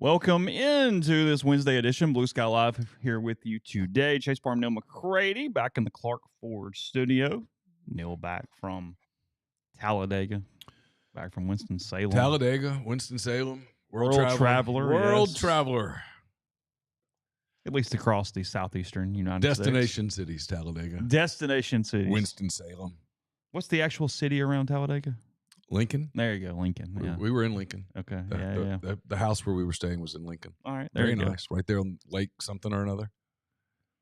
Welcome into this Wednesday edition. Blue Sky Live here with you today. Chase Parham, Neal, McCready back in the Clark Ford studio. Neal back from Talladega, back from Winston-Salem. Talladega, Winston-Salem, World traveler. World Yes. traveler. At least across the southeastern United Destination States. cities, Talladega. Destination cities. Winston-Salem. What's the actual city around Talladega? Lincoln. There you go, Lincoln. Yeah. We were in Lincoln. Okay. The house where we were staying was in Lincoln. All right. There Very you go. nice. Right there on Lake something or another.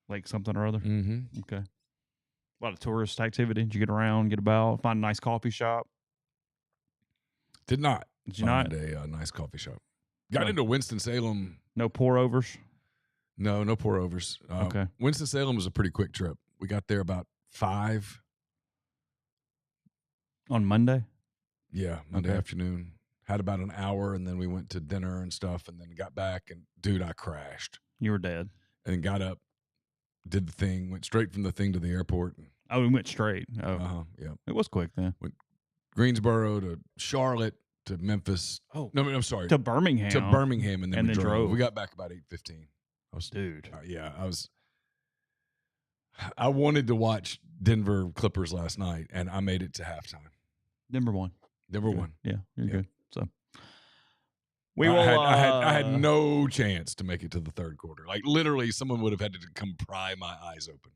Lake something or other. Mm-hmm. Okay. A lot of tourist activity. Did you get around, get about, find a nice coffee shop? Did not. Did you not? Find a nice coffee shop. Got No. into Winston-Salem. No pour overs? No pour overs. Okay. Winston-Salem was a pretty quick trip. We got there about 5. On Monday? Yeah, Monday Okay. afternoon. Had about an hour, and then we went to dinner and stuff, and then got back, and, dude, I crashed. You were dead. And then got up, did the thing, went straight from the thing to the airport. Oh, we went straight. Oh, Yeah. it was quick then. Greensboro to Charlotte to Memphis. Oh, No, I'm sorry. to Birmingham. To Birmingham, and then And we then drove. drove. We got back about 8:15. Dude. I wanted to watch Denver Clippers last night, and I made it to halftime. Number one. Number Good. one. Yeah, you're Yeah. good. So we I will. had no chance to make it to the third quarter. Like, literally, someone would have had to come pry my eyes open.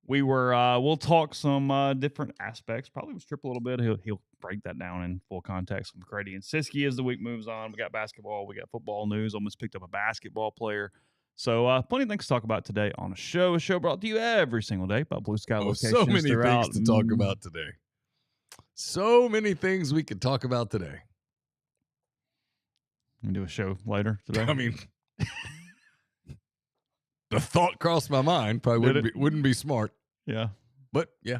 We were. We'll talk some different aspects. Probably with Strip a little bit. He'll break that down in full context with McCready and Siskey as the week moves on. We got basketball. We got football news. Almost picked up a basketball player. So plenty of things to talk about today on a show. A show brought to you every single day by Blue Sky locations. So many throughout. things to talk about today. So many things we could talk about today. We do a show later today. I mean, the thought crossed my mind. Probably wouldn't be smart, yeah. but yeah.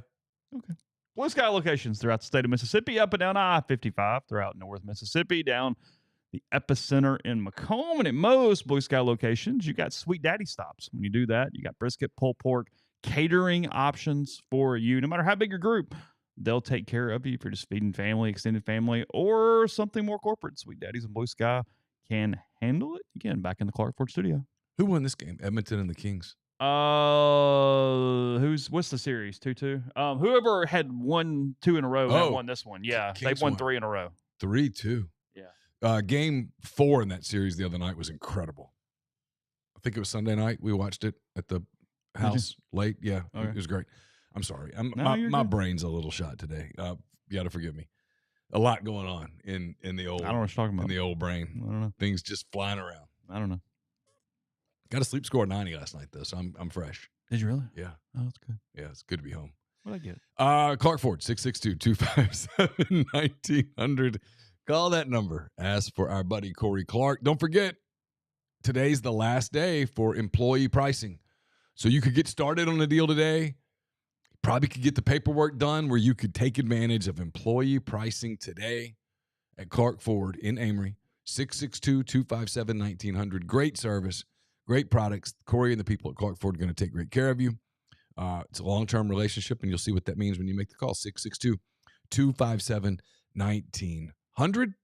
Okay. Blue Sky locations throughout the state of Mississippi, up and down I-55 throughout North Mississippi, down the epicenter in Macomb. And at most Blue Sky locations, you got Sweet Daddy stops. When you do that, you got brisket, pulled pork, catering options for you. No matter how big your group, they'll take care of you if you're just feeding family, extended family, or something more corporate. Sweet Daddies and Blue Sky can handle it. Again, back in the Clark Ford studio. Who won this game? Edmonton and the Kings. What's the series? 2-2. Whoever had won 2 in a row had won this one. Yeah, Kings they've won won. 3 in a row. 3-2. Yeah. Game 4 in that series the other night was incredible. I think it was Sunday night. We watched it at the house late. Yeah, Okay. It was great. I'm sorry. No, my good. brain's a little shot today. You got to forgive me. A lot going on in the old I don't know what you're talking in about. the old brain. I don't know. Things just flying around. I don't know. Got a sleep score of 90 last night though, so I'm fresh. Did you really? Yeah, Oh, that's good. yeah. It's good to be home. What'd I get? Clark Ford 662-257-1900. Call that number. Ask for our buddy Corey Clark. Don't forget, today's the last day for employee pricing, so you could get started on a deal today. Probably could get the paperwork done where you could take advantage of employee pricing today at Clark Ford in Amory. 662-257-1900. Great service, great products. Corey and the people at Clark Ford are going to take great care of you. It's a long-term relationship, and you'll see what that means when you make the call. 662-257-1900.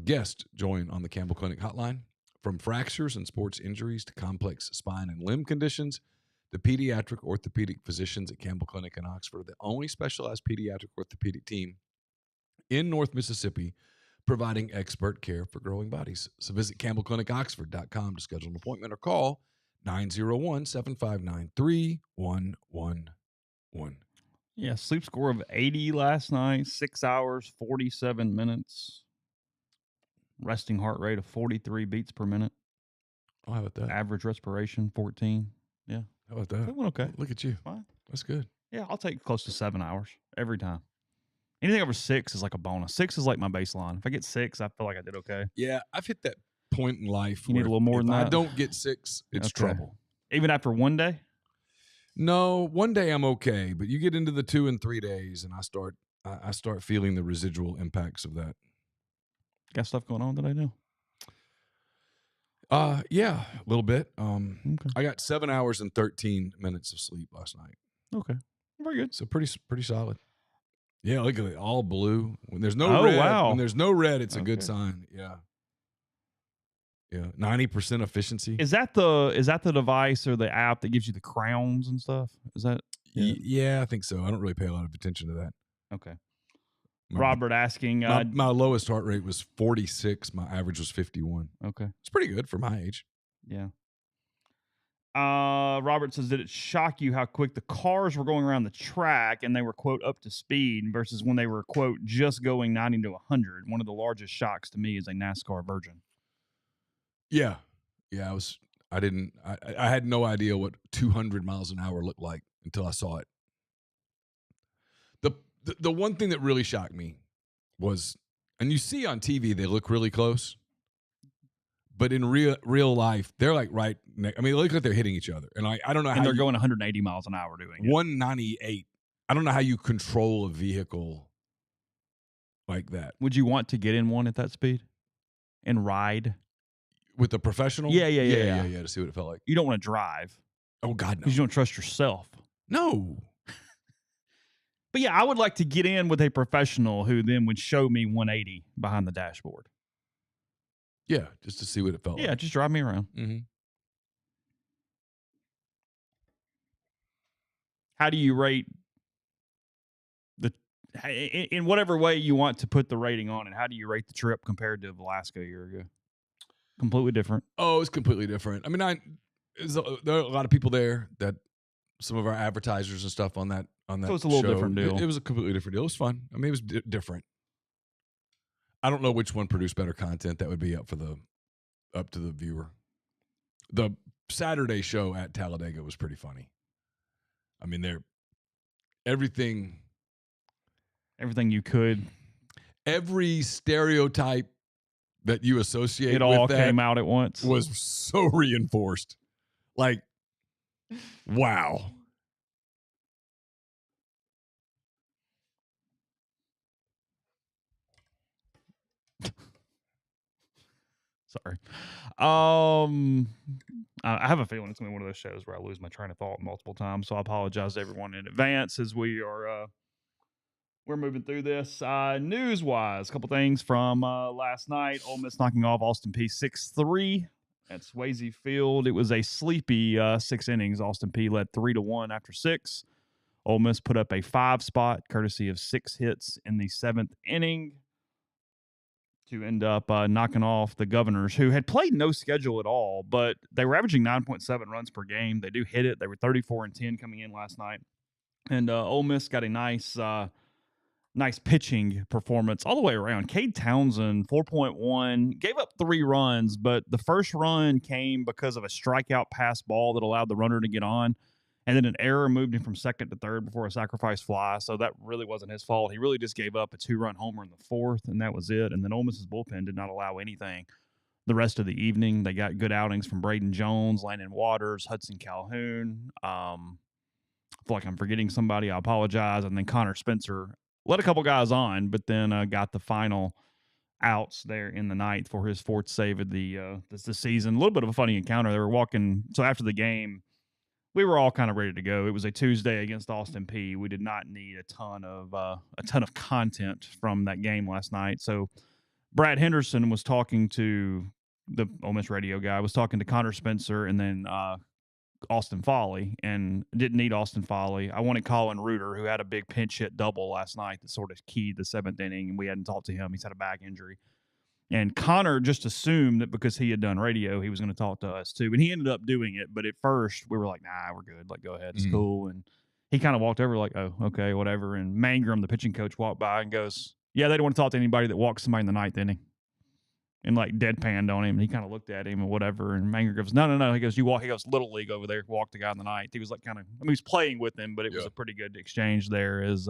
Guest join on the Campbell Clinic hotline. From fractures and sports injuries to complex spine and limb conditions, the pediatric orthopedic physicians at Campbell Clinic in Oxford are the only specialized pediatric orthopedic team in North Mississippi providing expert care for growing bodies. So visit campbellclinicoxford.com to schedule an appointment or call 901-759-3111. Yeah, sleep score of 80 last night, 6 hours, 47 minutes. Resting heart rate of 43 beats per minute. Oh, how about that? Average respiration, 14. Yeah. How about That that? went okay. Look at you. Fine. That's good. Yeah, I'll take close to 7 hours every time. Anything over 6 is like a bonus. 6 is like my baseline. If I get 6, I feel like I did okay. Yeah, I've hit that point in life You need where a little more if than I that? don't get 6, it's Okay. trouble. Even after one day? No, one day I'm okay, but you get into the 2 and 3 days, and I start feeling the residual impacts of that. Got stuff going on that I know. Yeah, a little bit. Okay. I got 7 hours and 13 minutes of sleep last night, Okay. Very good. so pretty solid. Yeah, look at it, all blue. When there's no Oh, red, wow. when there's no red, it's a good Okay. sign. Yeah, Yeah, 90% efficiency. Is that the device or the app that gives you the crowns and stuff? Is that it? Yeah, I think so. I don't really pay a lot of attention to that. Okay. My, Robert asking. my lowest heart rate was 46. My average was 51. Okay. It's pretty good for my age. Yeah. Robert says, did it shock you how quick the cars were going around the track and they were, quote, up to speed versus when they were, quote, just going 90 to 100? One of the largest shocks to me as a NASCAR virgin. Yeah. Yeah, I had no idea what 200 miles an hour looked like until I saw it. The one thing that really shocked me was, and you see on TV, they look really close. But in real life, they're like right next. I mean, they look like they're hitting each other. And I don't know how they're going 180 miles an hour doing it. 198. I don't know how you control a vehicle like that. Would you want to get in one at that speed and ride? With a professional? Yeah, to see what it felt like. You don't want to drive. Oh, God, no. Because you don't trust yourself. No. But yeah, I would like to get in with a professional who then would show me 180 behind the dashboard. Yeah, just to see what it felt like. Yeah, just drive me around. Mm-hmm. How do you rate in whatever way you want to put the rating on it? How do you rate the trip compared to Alaska a year ago? Completely different. Oh, it's completely different. I mean, there are a lot of people there that some of our advertisers and stuff on that. So it's a little different deal. It was a completely different deal. It was fun. I mean, it was different. I don't know which one produced better content. That would be up to the viewer. The Saturday show at Talladega was pretty funny. I mean, everything you could. Every stereotype that you associate it all came out at once. Was so reinforced. Like, wow. Sorry. I have a feeling it's going to be one of those shows where I lose my train of thought multiple times, so I apologize to everyone in advance as we're moving through this. News-wise, a couple things from last night. Ole Miss knocking off Austin Peay 6-3 at Swayze Field. It was a sleepy 6 innings. Austin Peay led 3-1 after 6. Ole Miss put up a 5 spot courtesy of 6 hits in the 7th inning to end up knocking off the Governors, who had played no schedule at all, but they were averaging 9.7 runs per game. They do hit it. They were 34-10 coming in last night. And Ole Miss got a nice pitching performance all the way around. Cade Townsend, 4.1, gave up 3 runs, but the first run came because of a strikeout pass ball that allowed the runner to get on. And then an error moved him from second to third before a sacrifice fly. So that really wasn't his fault. He really just gave up a 2-run homer in the 4th, and that was it. And then Ole Miss's bullpen did not allow anything the rest of the evening. They got good outings from Braden Jones, Landon Waters, Hudson Calhoun. I feel like I'm forgetting somebody. I apologize. And then Connor Spencer let a couple guys on, but then got the final outs there in the 9th for his 4th save of the season. A little bit of a funny encounter. They were walking. So after the game, we were all kind of ready to go. It was a Tuesday against Austin Peay. We did not need a ton of content from that game last night. So Brad Henderson was talking to the Ole Miss radio guy, was talking to Connor Spencer and then Austin Foley, and didn't need Austin Foley. I wanted Colin Reuter, who had a big pinch hit double last night that sort of keyed the 7th inning, and we hadn't talked to him. He's had a back injury. And Connor just assumed that because he had done radio, he was going to talk to us too. And he ended up doing it. But at first, we were like, nah, we're good. Like, go ahead. It's cool. And he kind of walked over like, oh, okay, whatever. And Mangrum, the pitching coach, walked by and goes, yeah, they don't want to talk to anybody that walks somebody in the 9th inning. And like deadpanned on him. And he kind of looked at him and whatever. And Mangrum goes, no. He goes, he goes, Little League over there. Walked the guy in the 9th. He was like he was playing with him, but it was a pretty good exchange there as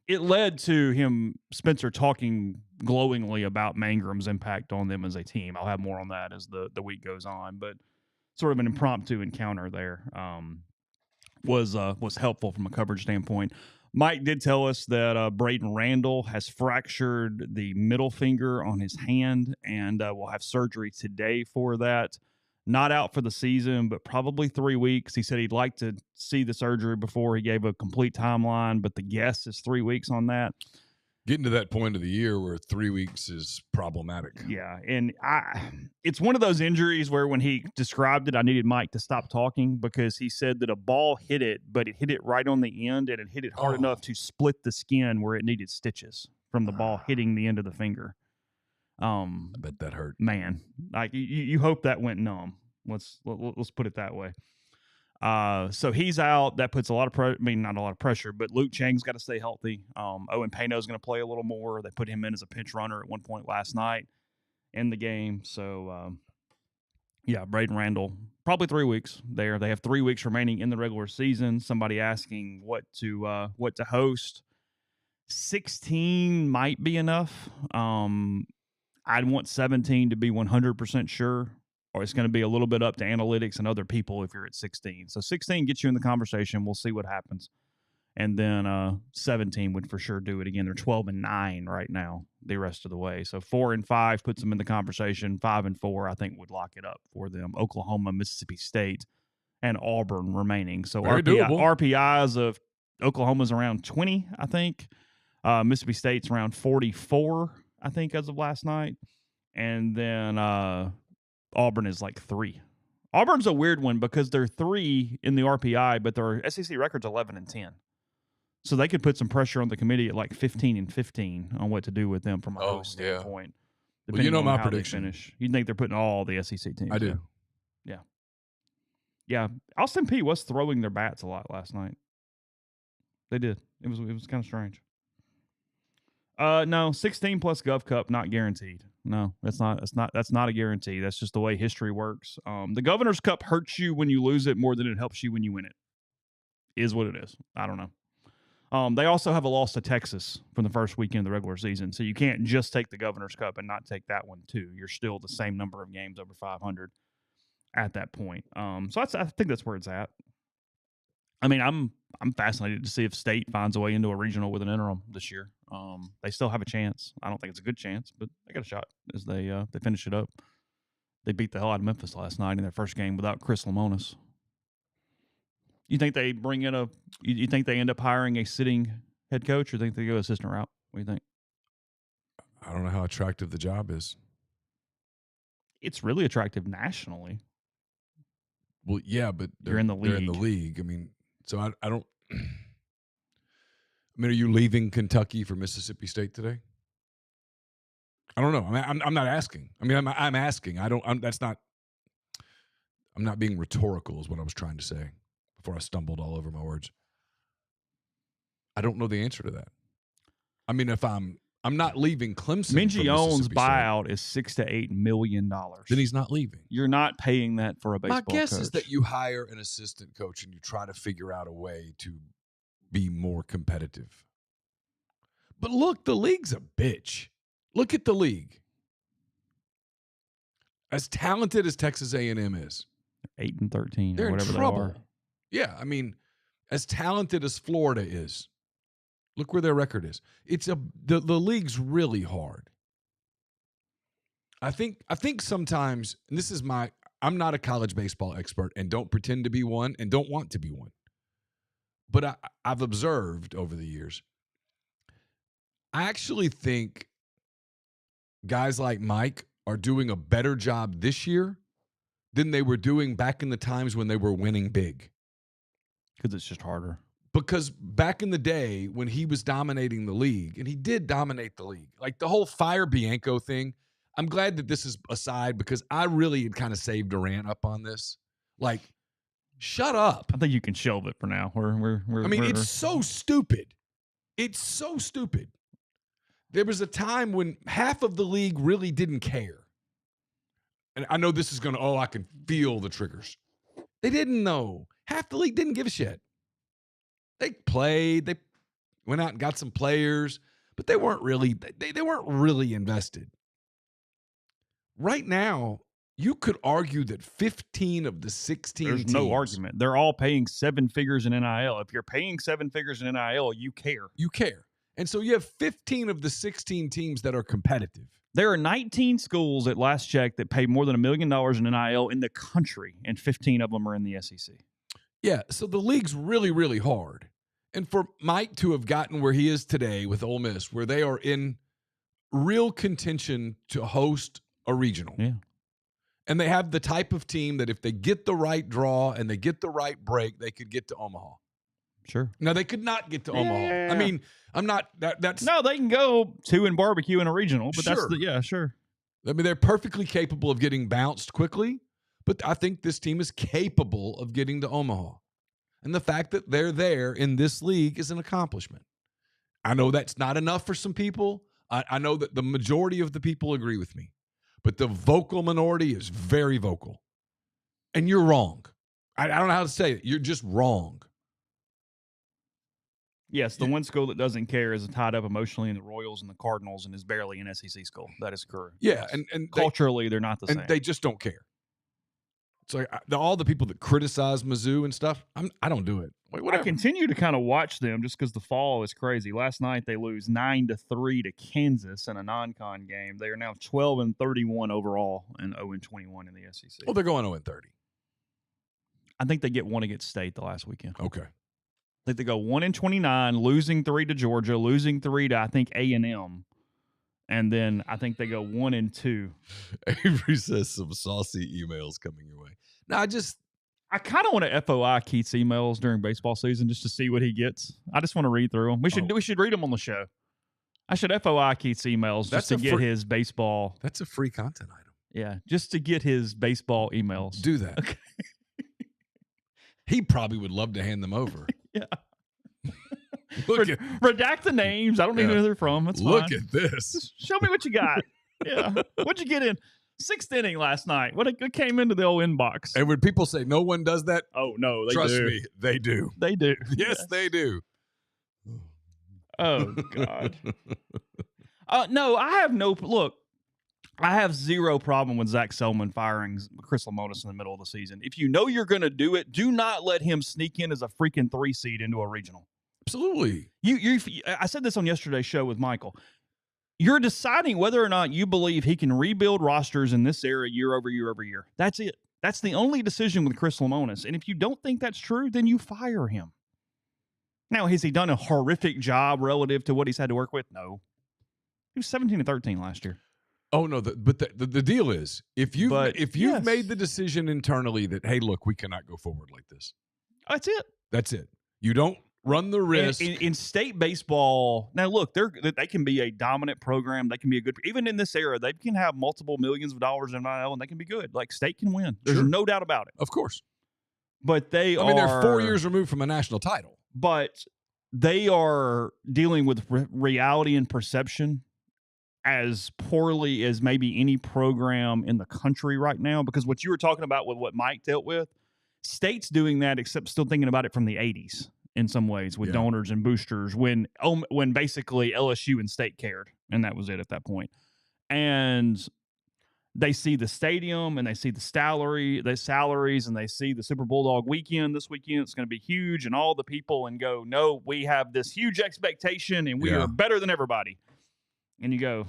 it led to him, Spencer, talking glowingly about Mangrum's impact on them as a team. I'll have more on that as the week goes on, but sort of an impromptu encounter there was helpful from a coverage standpoint. Mike did tell us that Braden Randall has fractured the middle finger on his hand and will have surgery today for that. Not out for the season, but probably 3 weeks. He said he'd like to see the surgery before he gave a complete timeline, but the guess is 3 weeks on that. Getting to that point of the year where 3 weeks is problematic. Yeah, and it's one of those injuries where when he described it, I needed Mike to stop talking because he said that a ball hit it, but it hit it right on the end, and it hit it hard enough to split the skin where it needed stitches from the ball hitting the end of the finger. I bet that hurt. Man, like you hope that went numb. Let's put it that way. So he's out. That puts a lot of not a lot of pressure, but Luke Chang's got to stay healthy. Owen Pano's going to play a little more. They put him in as a pinch runner at one point last night in the game. So, yeah, Braden Randall, probably 3 weeks there. They have 3 weeks remaining in the regular season. Somebody asking what to host. 16 might be enough. I'd want 17 to be 100% sure. Or it's going to be a little bit up to analytics and other people if you're at 16. So 16 gets you in the conversation. We'll see what happens. And then 17 would for sure do it again. They're 12-9 right now the rest of the way. So 4-5 puts them in the conversation. 5-4, I think, would lock it up for them. Oklahoma, Mississippi State, and Auburn remaining. So RPIs of Oklahoma's around 20, I think. Mississippi State's around 44, I think, as of last night. And then Auburn is like 3. Auburn's a weird one because they're 3 in the RPI, but their SEC record's 11-10. So they could put some pressure on the committee at like 15-15 on what to do with them from a host standpoint. Well, you know my prediction. You think they're putting all the SEC teams? I do. Yeah. Yeah. Austin Peay was throwing their bats a lot last night. They did. It was kind of strange. No, 16 plus Gov Cup not guaranteed. No, that's not a guarantee. That's just the way history works. The Governor's Cup hurts you when you lose it more than it helps you when you win it. Is what it is. I don't know. They also have a loss to Texas from the first weekend of the regular season, so you can't just take the Governor's Cup and not take that one too. You're still the same number of games over 500 at that point. So I think that's where it's at. I mean, I'm fascinated to see if State finds a way into a regional with an interim this year. They still have a chance. I don't think it's a good chance, but they got a shot as they finish it up. They beat the hell out of Memphis last night in their first game without Chris Lamonis. You think they bring in you think they end up hiring a sitting head coach, or think they go assistant route? What do you think? I don't know how attractive the job is. It's really attractive nationally. Well, yeah, but you're in the league. They're in the league. I mean, so I don't. I mean, are you leaving Kentucky for Mississippi State today? I don't know. I mean, I'm not asking. I mean, I'm asking. I'm not being rhetorical, is what I was trying to say before I stumbled all over my words. I don't know the answer to that. I mean, if I'm not leaving Clemson. Mingione's buyout is $6 to $8 million. Then he's not leaving. You're not paying that for a baseball coach. My guess is that you hire an assistant coach and you try to figure out a way to be more competitive. But look, the league's a bitch. Look at the league. As talented as Texas A&M is, 8-13, they're or whatever in trouble. They are. Yeah, I mean, as talented as Florida is, look where their record is. The league's really hard. I think sometimes, and this is I'm not a college baseball expert and don't pretend to be one and don't want to be one. But I've observed over the years, I actually think guys like Mike are doing a better job this year than they were doing back in the times when they were winning big. Because it's just harder. Because back in the day when he was dominating the league, and he did dominate the league, like the whole Fire Bianco thing, I'm glad that this is aside because I really had kind of saved Durant up on this. Like, shut up. I think you can shelve it for now. It's so stupid. It's so stupid. There was a time when half of the league really didn't care. And I know this is going to, I can feel the triggers. They didn't know. Half the league didn't give a shit. They played. They went out and got some players, but they weren't really invested. Right now, you could argue that 15 of the 16 There's teams, no argument. They're all paying 7 figures in NIL. If you're paying 7 figures in NIL, you care. You care. And so you have 15 of the 16 teams that are competitive. There are 19 schools at last check that pay more than $1 million in NIL in the country, and 15 of them are in the SEC. Yeah, so the league's really, really hard. And for Mike to have gotten where he is today with Ole Miss, where they are in real contention to host a regional. Yeah. And they have the type of team that if they get the right draw and they get the right break, they could get to Omaha. Sure. Now, they could not get to Omaha. Yeah. I mean, I'm not that's No, they can go 2 and barbecue in a regional, but Sure. sure. I mean, they're perfectly capable of getting bounced quickly, but I think this team is capable of getting to Omaha. And the fact that they're there in this league is an accomplishment. I know that's not enough for some people. I know that the majority of the people agree with me, but the vocal minority is very vocal. And you're wrong. I don't know how to say it. You're just wrong. Yes, the one school that doesn't care is tied up emotionally in the Royals and the Cardinals and is barely an SEC school. That is correct. Yeah, Yes. and Culturally, they're not the same. And they just don't care. It's like all the people that criticize Mizzou and stuff, I don't do it. I continue to kind of watch them just because the fall is crazy. Last night they lose 9-3 to Kansas in a non-con game. They are now 12-31 overall and 0-21 in the SEC. Well, they're going 0-30. I think they get one against State the last weekend. Okay. I think they go 1-29, losing 3 to Georgia, losing 3 to I think A&M, and then I think they go 1-2. Avery says some saucy emails coming your way. No, I kind of want to FOI Keith's emails during baseball season just to see what he gets. I just want to read through them. We should read them on the show. I should FOI Keith's emails just to get his baseball. That's a free content item. Yeah, just to get his baseball emails. Do that. Okay. He probably would love to hand them over. Yeah. Redact the names. I don't need to know who they're from. That's Look fine. at this. Just show me what you got. Yeah. What'd you get in? 6th inning last night. What came into the old inbox? And when people say no one does that, oh no, they trust do. me, they do. They do. Yes, they do. Oh God. No, I have no look. I have zero problem with Zach Selman firing Chris Lemonis in the middle of the season. If you know you're going to do it, do not let him sneak in as a freaking 3 seed into a regional. Absolutely. I said this on yesterday's show with Michael. You're deciding whether or not you believe he can rebuild rosters in this era year over year over year. That's it. That's the only decision with Chris Lemonis. And if you don't think that's true, then you fire him. Now, has he done a horrific job relative to what he's had to work with? No. He was 17-13 last year. Oh no, but the deal is if you've made the decision internally that hey, look, we cannot go forward like this. That's it. That's it. You don't run the risk in state baseball. Now, look, they can be a dominant program. They can be a good. Even in this era, they can have multiple millions of dollars in NIL, and they can be good. Like State can win. There's no doubt about it. Of course. But they're 4 years removed from a national title. But they are dealing with reality and perception as poorly as maybe any program in the country right now, because what you were talking about with what Mike dealt with, State's doing that, except still thinking about it from the 80s in some ways with donors and boosters when basically LSU and State cared, and that was it at that point. And they see the stadium and they see the salaries, and they see the Super Bulldog weekend this weekend. It's going to be huge, and all the people, and go, no, we have this huge expectation and we are better than everybody. And you go,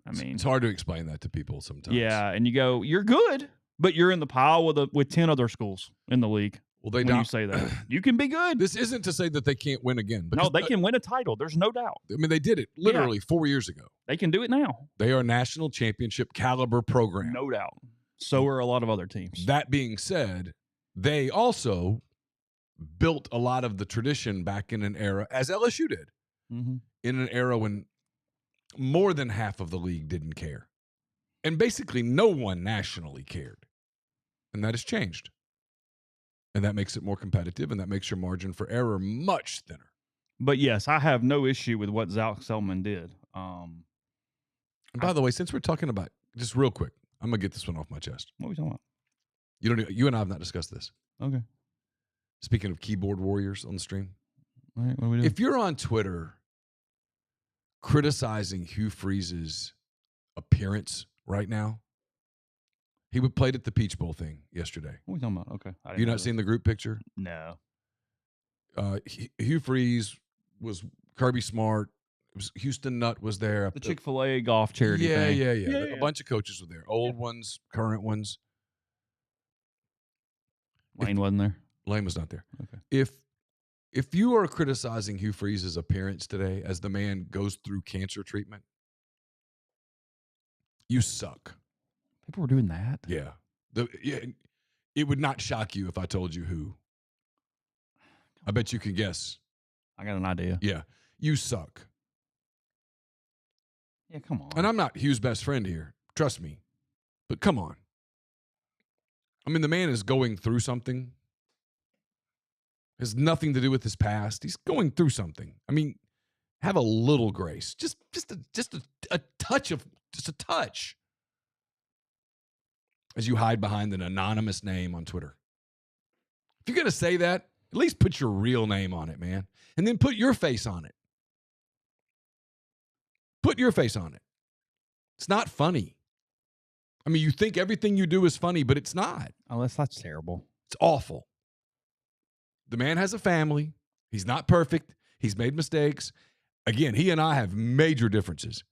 it's hard to explain that to people sometimes. Yeah, and you go, you're good, but you're in the pile with 10 other schools in the league. Well, when you say that, you can be good. This isn't to say that they can't win again. No, they can win a title. There's no doubt. I mean, they did it literally 4 years ago. They can do it now. They are a national championship caliber program. No doubt. So are a lot of other teams. That being said, they also built a lot of the tradition back in an era, as LSU did, in an era when more than half of the league didn't care. And basically no one nationally cared. And that has changed. And that makes it more competitive, and that makes your margin for error much thinner. But yes, I have no issue with what Zach Selman did. And by the way, since we're talking about, just real quick, I'm going to get this one off my chest. What are we talking about? You and I have not discussed this. Okay. Speaking of keyboard warriors on the stream. All right, what are we doing? If you're on Twitter criticizing Hugh Freeze's appearance right now, he played at the Peach Bowl thing yesterday. What are we talking about? Okay. Have you not seen the group picture? No. Hugh Freeze was Kirby Smart. It was Houston Nutt was there. The Chick-fil-A golf charity thing. Yeah. A bunch of coaches were there. Old ones, current ones. Lane wasn't there? Lane was not there. Okay. if you are criticizing Hugh Freeze's appearance today as the man goes through cancer treatment, you suck. People were doing that. Yeah. It would not shock you if I told you who. I bet you can guess. I got an idea. Yeah. You suck. Yeah, come on. And I'm not Hugh's best friend here. Trust me. But come on. I mean, the man is going through something. It has nothing to do with his past. He's going through something. I mean, have a little grace. Just a touch of, just a touch. As you hide behind an anonymous name on Twitter. If you're going to say that, at least put your real name on it, man. And then put your face on it. Put your face on it. It's not funny. I mean, you think everything you do is funny, but it's not. Unless that's terrible. It's awful. The man has a family. He's not perfect. He's made mistakes. Again, he and I have major differences.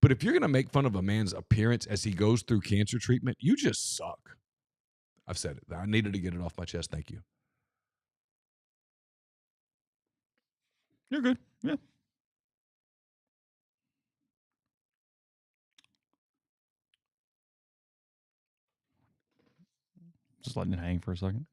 But if you're going to make fun of a man's appearance as he goes through cancer treatment, you just suck. I've said it. I needed to get it off my chest. Thank you. You're good. Yeah. Just letting it hang for a second.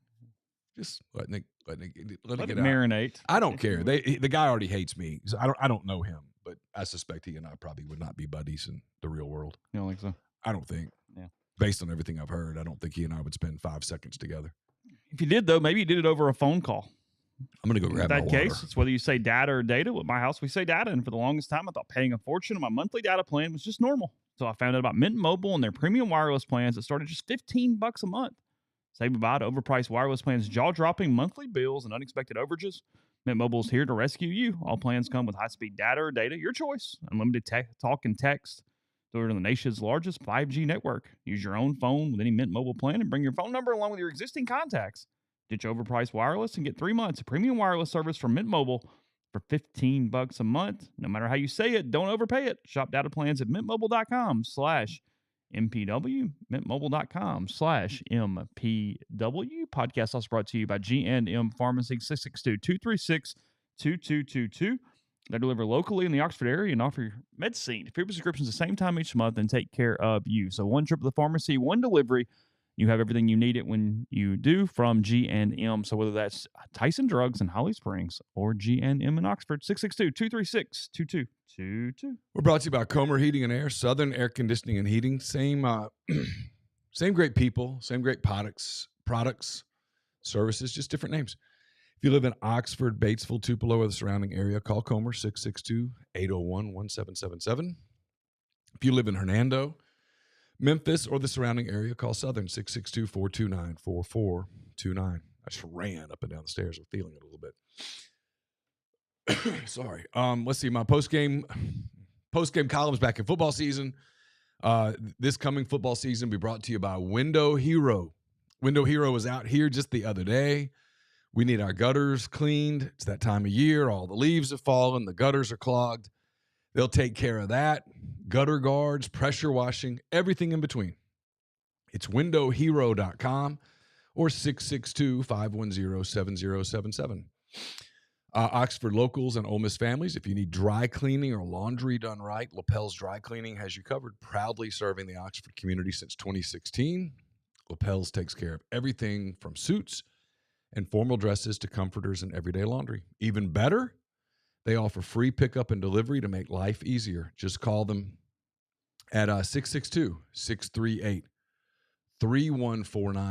Just letting it Let get it out. marinate. I don't care. The guy already hates me. So I don't know him, but I suspect he and I probably would not be buddies in the real world. You don't think so? I don't think. Yeah. Based on everything I've heard, I don't think he and I would spend 5 seconds together. If you did, though, maybe you did it over a phone call. I'm going to go grab my In that water. case, it's whether you say data or data. With my house, we say data. And for the longest time, I thought paying a fortune on my monthly data plan was just normal. So I found out about Mint Mobile and their premium wireless plans that started just $15 a month. Say goodbye to overpriced wireless plans, jaw-dropping monthly bills, and unexpected overages. Mint Mobile is here to rescue you. All plans come with high-speed data or data, your choice. Unlimited talk and text. Delivered on the nation's largest 5G network. Use your own phone with any Mint Mobile plan and bring your phone number along with your existing contacts. Ditch overpriced wireless and get 3 months of premium wireless service from Mint Mobile for $15 a month. No matter how you say it, don't overpay it. Shop data plans at mintmobile.com/MPW, mintmobile.com/MPW. Podcast also brought to you by G&M Pharmacy, 662-236-2222. They deliver locally in the Oxford area and offer your medicine, free prescriptions the same time each month and take care of you. So one trip to the pharmacy, one delivery. You have everything you need it when you do from G&M. So whether that's Tyson Drugs in Holly Springs or G&M in Oxford, 662-236-2222. We're brought to you by Comer Heating and Air, Southern Air Conditioning and Heating. Same great people, same great products, services, just different names. If you live in Oxford, Batesville, Tupelo, or the surrounding area, call Comer, 662-801-1777. If you live in Hernando, Memphis, or the surrounding area, call Southern, 662-429-4429. I just ran up and down the stairs. I'm feeling it a little bit. Sorry. Let's see. My post-game columns back in football season. This coming football season will be brought to you by Window Hero. Window Hero was out here just the other day. We need our gutters cleaned. It's that time of year. All the leaves have fallen. The gutters are clogged. They'll take care of that. Gutter guards, pressure washing, everything in between. It's windowhero.com or 662-510-7077. Oxford locals and Ole Miss families, if you need dry cleaning or laundry done right, Lapel's Dry Cleaning has you covered, proudly serving the Oxford community since 2016. Lapel's takes care of everything from suits and formal dresses to comforters and everyday laundry. Even better, they offer free pickup and delivery to make life easier. Just call them at 662-638-3149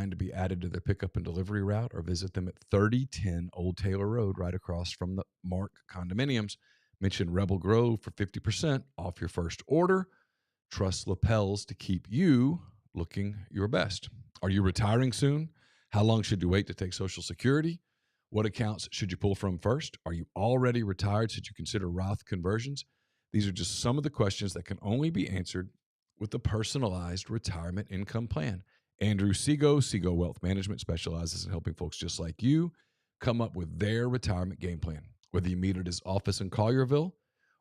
to be added to their pickup and delivery route, or visit them at 3010 Old Taylor Road, right across from the Mark Condominiums. Mention Rebel Grove for 50% off your first order. Trust Lapels to keep you looking your best. Are you retiring soon? How long should you wait to take Social Security? What accounts should you pull from first? Are you already retired? Should you consider Roth conversions? These are just some of the questions that can only be answered with a personalized retirement income plan. Andrew Sego Wealth Management, specializes in helping folks just like you come up with their retirement game plan. Whether you meet at his office in Collierville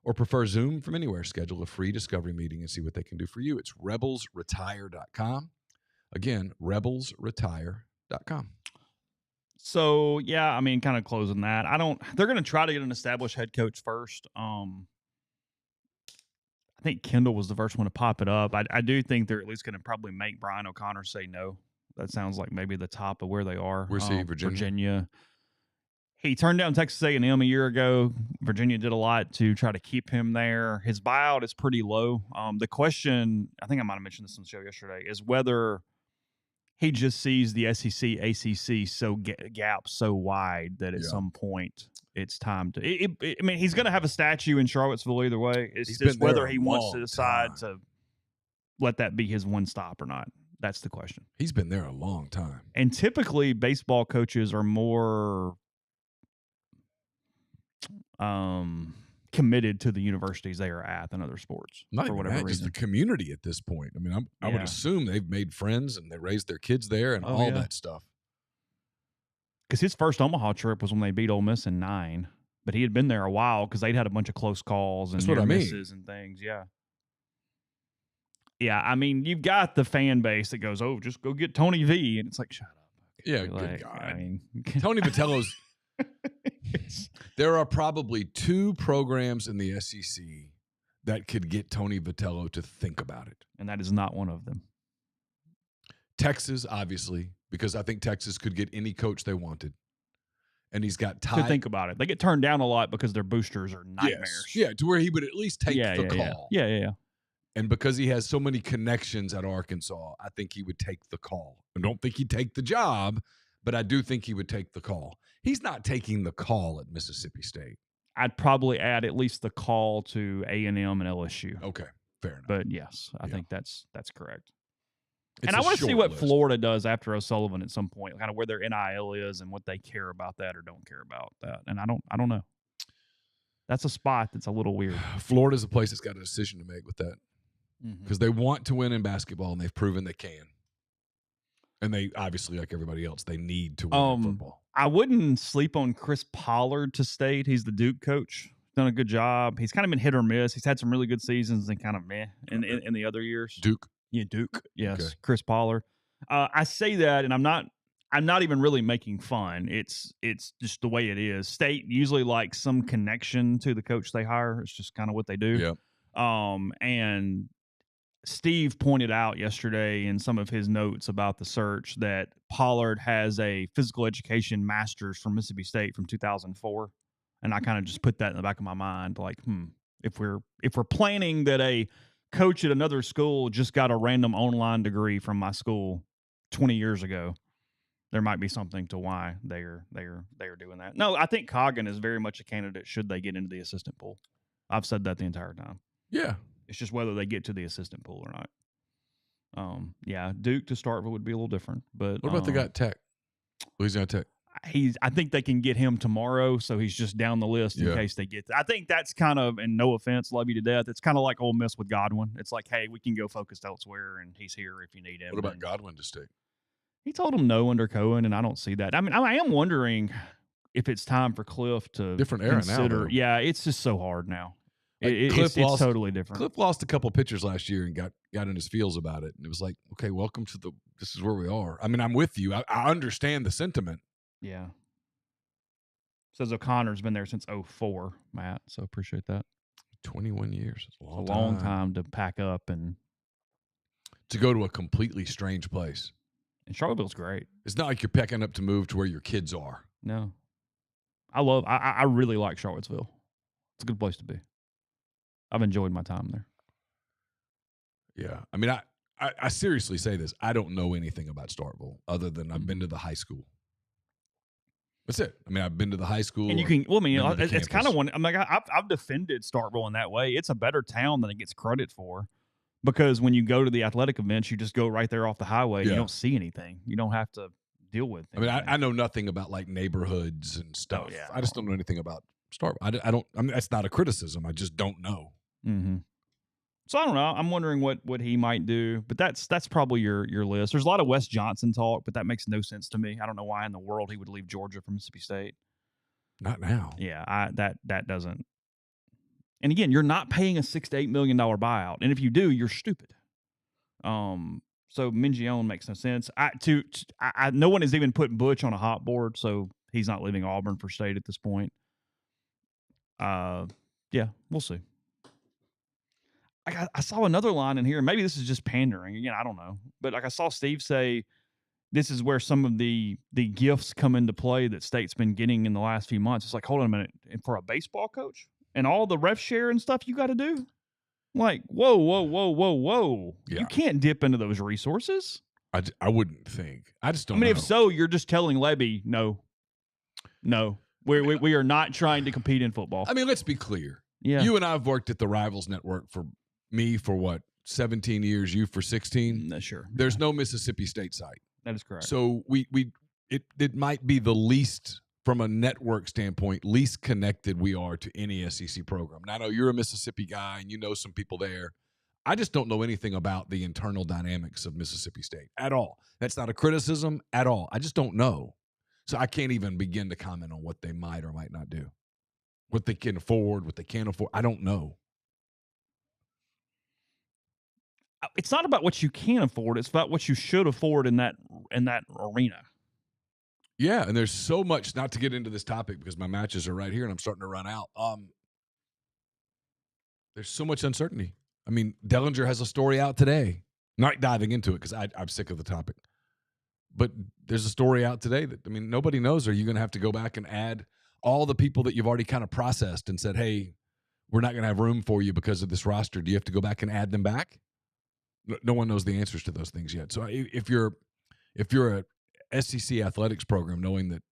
or prefer Zoom from anywhere, schedule a free discovery meeting and see what they can do for you. It's rebelsretire.com. Again, rebelsretire.com. So yeah, I mean, kind of closing that. They're going to try to get an established head coach first. I think Kendall was the first one to pop it up. I do think they're at least going to probably make Brian O'Connor say no. That sounds like maybe the top of where they are. Where's he? Virginia? He turned down Texas A&M a year ago. Virginia did a lot to try to keep him there. His buyout is pretty low. The question, I think I might have mentioned this on the show yesterday, is whether he just sees the SEC, ACC gap so wide that at some point it's time to. I mean, he's going to have a statue in Charlottesville either way. It's just whether he wants to decide to let that be his one stop or not. That's the question. He's been there a long time. And typically, baseball coaches are more committed to the universities they are at than other sports for whatever reason. Just the community at this point. I mean, I would assume they've made friends and they raised their kids there and all that stuff. Because his first Omaha trip was when they beat Ole Miss in 9, but he had been there a while because they'd had a bunch of close calls and near misses and things. Yeah. Yeah, I mean, you've got the fan base that goes, "Oh, just go get Tony V," and it's like, shut up. Okay. Yeah, good God. I mean, Tony Vitello's. There are probably 2 programs in the SEC that could get Tony Vitello to think about it, and that is not one of them. Texas, obviously, because I think Texas could get any coach they wanted, and he's got time to think about it. They get turned down a lot because their boosters are nightmares. Yes. Yeah, to where he would at least take the call. Yeah. And because he has so many connections at Arkansas, I think he would take the call. I don't think he'd take the job, but I do think he would take the call. He's not taking the call at Mississippi State. I'd probably add at least the call to A&M and LSU. Okay, fair enough. But yes, I think that's correct. It's and I want to see what list. Florida does after O'Sullivan at some point, kind of where their NIL is and what they care about that or don't care about that. And I don't know. That's a spot that's a little weird. Florida's a place that's got a decision to make with that. Because they want to win in basketball, and they've proven they can. And they obviously, like everybody else, they need to win in football. I wouldn't sleep on Chris Pollard to State. He's the Duke coach. Done a good job. He's kind of been hit or miss. He's had some really good seasons and kind of meh in the other years. Duke. Yeah, Duke. Yes, okay. Chris Pollard. I say that, and I'm not even really making fun. It's just the way it is. State usually likes some connection to the coach they hire. It's just kind of what they do. Yeah. And Steve pointed out yesterday in some of his notes about the search that Pollard has a physical education master's from Mississippi State from 2004. And I kind of just put that in the back of my mind, like, if we're planning that a coach at another school just got a random online degree from my school 20 years ago, there might be something to why they're doing that. No, I think Coggin is very much a candidate should they get into the assistant pool. I've said that the entire time. Yeah. It's just whether they get to the assistant pool or not. Yeah, Duke to start would be a little different. But what about they got Tech? Louisiana Tech. I think they can get him tomorrow, so he's just down the list in case they get. I think that's kind of, and no offense, love you to death. It's kind of like Ole Miss with Godwin. It's like, hey, we can go focused elsewhere, and he's here if you need him. What about Godwin to State? He told him no under Cohen, and I don't see that. I mean, I am wondering if it's time for Cliff to different era consider. Now, yeah, it's just so hard now. Like it's totally different. Cliff lost a couple pitchers last year and got in his feels about it. And it was like, okay, welcome to this is where we are. I mean, I'm with you. I understand the sentiment. Yeah. Says O'Connor's been there since 2004, Matt. So appreciate that. 21 years. It's a long time to pack up and to go to a completely strange place. And Charlottesville's great. It's not like you're packing up to move to where your kids are. No. I really like Charlottesville. It's a good place to be. I've enjoyed my time there. Yeah. I mean, I seriously say this. I don't know anything about Starkville other than I've been to the high school. That's it. I mean, I've been to the high school. And you can, well, I mean, it's kind of one. I'm like, I've defended Starkville in that way. It's a better town than it gets credit for because when you go to the athletic events, you just go right there off the highway. Yeah. You don't see anything. You don't have to deal with anything. I mean, I know nothing about like neighborhoods and stuff. Oh, yeah. I just don't know anything about Starkville. I don't, I mean, that's not a criticism. I just don't know. Mm-hmm. So I don't know. I'm wondering what he might do, but that's probably your list. There's a lot of Wes Johnson talk, but that makes no sense to me. I don't know why in the world he would leave Georgia for Mississippi State. Not now. Yeah, that doesn't. And again, you're not paying a $6 to $8 million buyout, and if you do, you're stupid. So Mingione makes no sense. No one has even put Butch on a hot board, so he's not leaving Auburn for State at this point. Yeah, we'll see. I saw another line in here. Maybe this is just pandering. Again, I don't know. But like I saw Steve say, this is where some of the gifts come into play that State's been getting in the last few months. It's like, hold on a minute. And for a baseball coach and all the ref share and stuff you got to do? Like, whoa. Yeah. You can't dip into those resources. I wouldn't think. I just don't know. If so, you're just telling Levy, no. We are not trying to compete in football. I mean, let's be clear. Yeah. You and I have worked at the Rivals Network for 17 years, you for 16? Sure. There's no Mississippi State site. That is correct. So it might be the least, from a network standpoint, least connected we are to any SEC program. Now, I know you're a Mississippi guy and you know some people there. I just don't know anything about the internal dynamics of Mississippi State at all. That's not a criticism at all. I just don't know. So I can't even begin to comment on what they might or might not do, what they can afford, what they can't afford. I don't know. It's not about what you can afford. It's about what you should afford in that arena. Yeah, and there's so much, not to get into this topic because my matches are right here and I'm starting to run out. There's so much uncertainty. I mean, Dellinger has a story out today. Not diving into it because I'm sick of the topic. But there's a story out today that, I mean, nobody knows. Are you going to have to go back and add all the people that you've already kind of processed and said, hey, we're not going to have room for you because of this roster? Do you have to go back and add them back? No one knows the answers to those things yet. So if you're a SEC athletics program, knowing that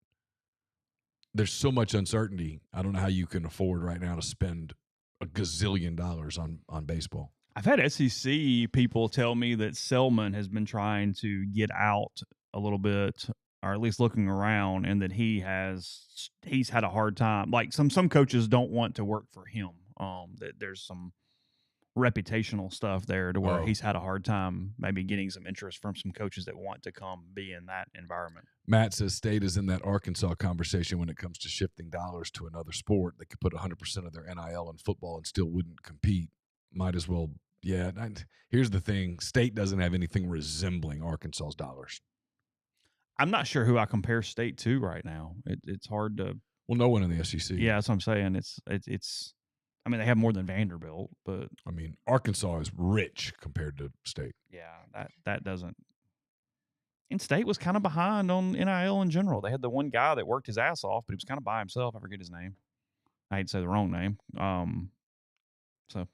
there's so much uncertainty, I don't know how you can afford right now to spend a gazillion dollars on baseball. I've had SEC people tell me that Selman has been trying to get out a little bit, or at least looking around, and that he's had a hard time. Like some coaches don't want to work for him. That there's some reputational stuff there to where he's had a hard time maybe getting some interest from some coaches that want to come be in that environment. Matt says State is in that Arkansas conversation when it comes to shifting dollars to another sport. They could put 100% of their NIL in football and still wouldn't compete. Might as well. Yeah. Here's the thing. State doesn't have anything resembling Arkansas's dollars. I'm not sure who I compare State to right now. It's hard to. Well, no one in the SEC. Yeah, that's what I'm saying. It's. I mean, they have more than Vanderbilt, but I mean, Arkansas is rich compared to State. Yeah, that doesn't. And State was kind of behind on NIL in general. They had the one guy that worked his ass off, but he was kind of by himself. I forget his name. I hate to say the wrong name. So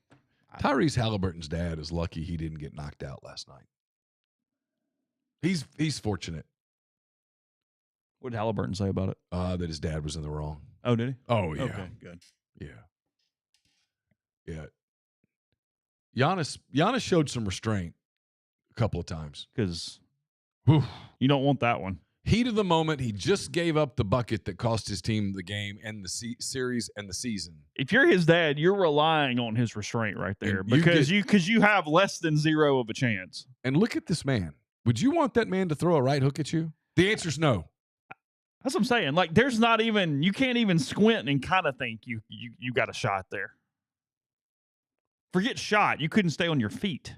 Tyrese Halliburton's dad is lucky he didn't get knocked out last night. He's fortunate. What did Halliburton say about it? That his dad was in the wrong. Oh, did he? Oh, yeah. Okay, good. Yeah. Yeah. Giannis showed some restraint a couple of times. Because you don't want that one. Heat of the moment, he just gave up the bucket that cost his team the game and the series and the season. If you're his dad, you're relying on his restraint right there because you have less than zero of a chance. And look at this man. Would you want that man to throw a right hook at you? The answer's no. That's what I'm saying. Like, there's not even, you can't even squint and kind of think you got a shot there. Forget shot. You couldn't stay on your feet.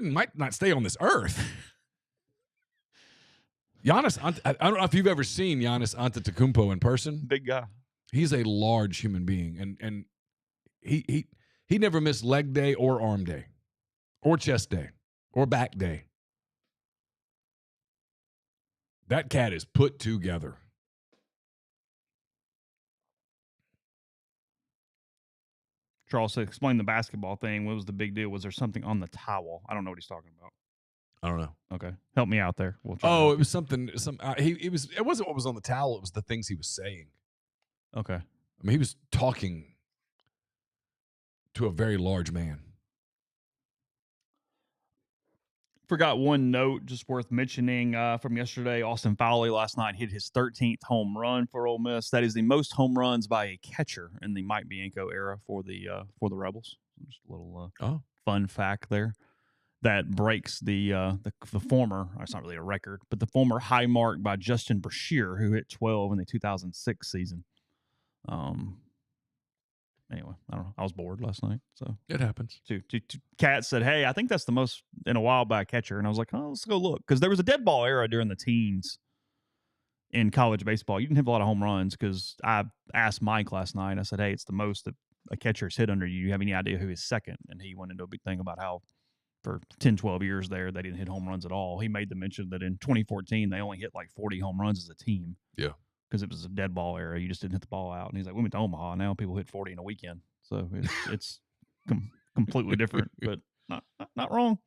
Might not stay on this earth. Giannis, I don't know if you've ever seen Giannis Antetokounmpo in person. Big guy. He's a large human being, and he never missed leg day or arm day or chest day or back day. That cat is put together. Charles said, explain the basketball thing. What was the big deal? Was there something on the towel? I don't know what he's talking about. I don't know. Okay. Help me out there. It was something. It wasn't what was on the towel. It was the things he was saying. Okay. I mean, he was talking to a very large man. Forgot one note just worth mentioning from yesterday. Austin Fowley last night hit his 13th home run for Ole Miss. That is the most home runs by a catcher in the Mike Bianco era for the Rebels. Just a little fun fact there. That breaks the former, it's not really a record, but the former high mark by Justin Brashear, who hit 12 in the 2006 season. Anyway, I don't know. I was bored last night, so It happens. Two cats said, "Hey, I think that's the most in a while by a catcher," and I was like, "Oh, let's go look," because there was a dead ball era during the teens in college baseball. You didn't have a lot of home runs because I asked Mike last night. I said, "Hey, it's the most that a catcher's hit under you. Do you have any idea who is second?" And he went into a big thing about how for 10, 12 years there they didn't hit home runs at all. He made the mention that in 2014 they only hit like 40 home runs as a team. Yeah. Because it was a dead ball era. You just didn't hit the ball out. And he's like, we went to Omaha. Now people hit 40 in a weekend. So it's completely different, but not wrong.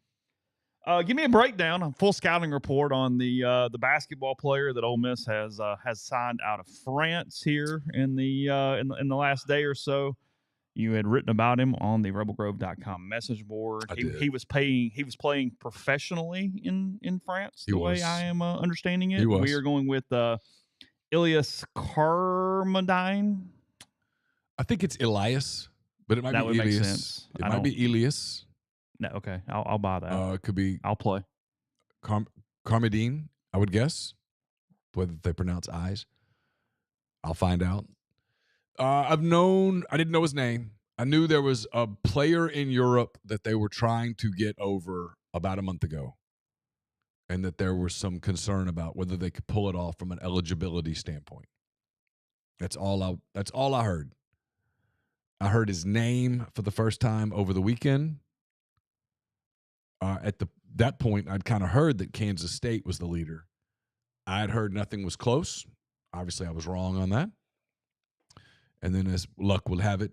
Give me a breakdown, a full scouting report on the basketball player that Ole Miss has signed out of France here in the last day or so. You had written about him on the rebelgrove.com message board. He was playing professionally in France, way I am understanding it. We are going with Ilias Kamardine. I think it's Elias, but it might be Ilias. Make sense. It might be Elias. No, okay. I'll buy that. It could be. I'll play. Kamardine, I would guess. Whether they pronounce I's. I'll find out. I didn't know his name. I knew there was a player in Europe that they were trying to get over about a month ago. And that there was some concern about whether they could pull it off from an eligibility standpoint. That's all I heard. I heard his name for the first time over the weekend. At that point, I'd kind of heard that Kansas State was the leader. I'd heard nothing was close. Obviously, I was wrong on that. And then, as luck would have it,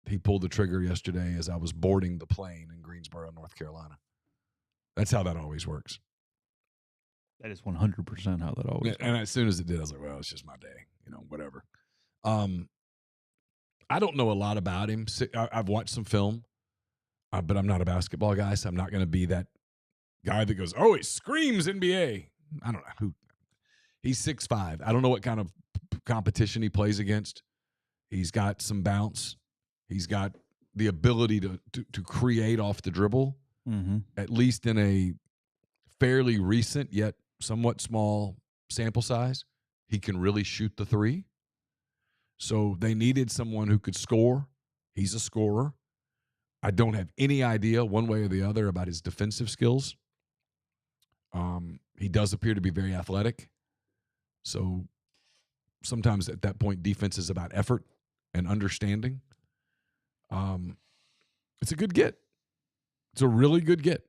he pulled the trigger yesterday as I was boarding the plane in Greensboro, North Carolina. That's how that always works. That is 100% how that always works. And as soon as it did, I was like, well, it's just my day. Whatever. I don't know a lot about him. I've watched some film, but I'm not a basketball guy, so I'm not going to be that guy that goes, oh, he screams NBA. I don't know who. He's 6'5". I don't know what kind of competition he plays against. He's got some bounce. He's got the ability to create off the dribble, at least in a fairly recent yet somewhat small sample size. He can really shoot the three. So they needed someone who could score. He's a scorer. I don't have any idea one way or the other about his defensive skills. He does appear to be very athletic. So sometimes at that point, defense is about effort and understanding. It's a good get. It's a really good get.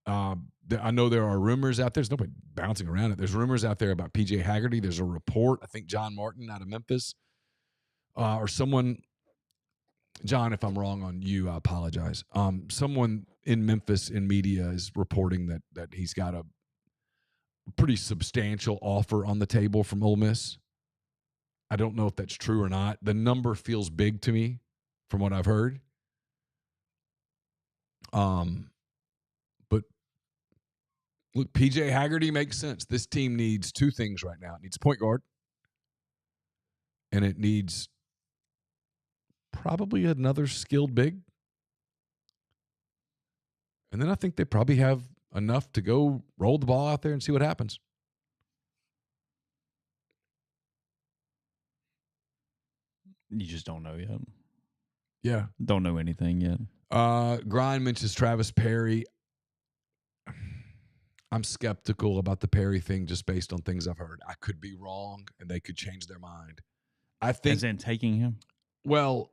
I know there are rumors out there. There's nobody bouncing around it. There's rumors out there about P.J. Haggerty. There's a report. I think John Martin out of Memphis or someone. John, if I'm wrong on you, I apologize. Someone in Memphis in media is reporting that he's got a pretty substantial offer on the table from Ole Miss. I don't know if that's true or not. The number feels big to me from what I've heard. But look, P.J. Haggerty makes sense. This team needs two things right now. It needs a point guard, and it needs probably another skilled big. And then I think they probably have enough to go roll the ball out there and see what happens. You just don't know yet. Yeah. Don't know anything yet. Grind mentions Travis Perry. I'm skeptical about the Perry thing just based on things I've heard. I could be wrong, and they could change their mind. I think. As in taking him? Well,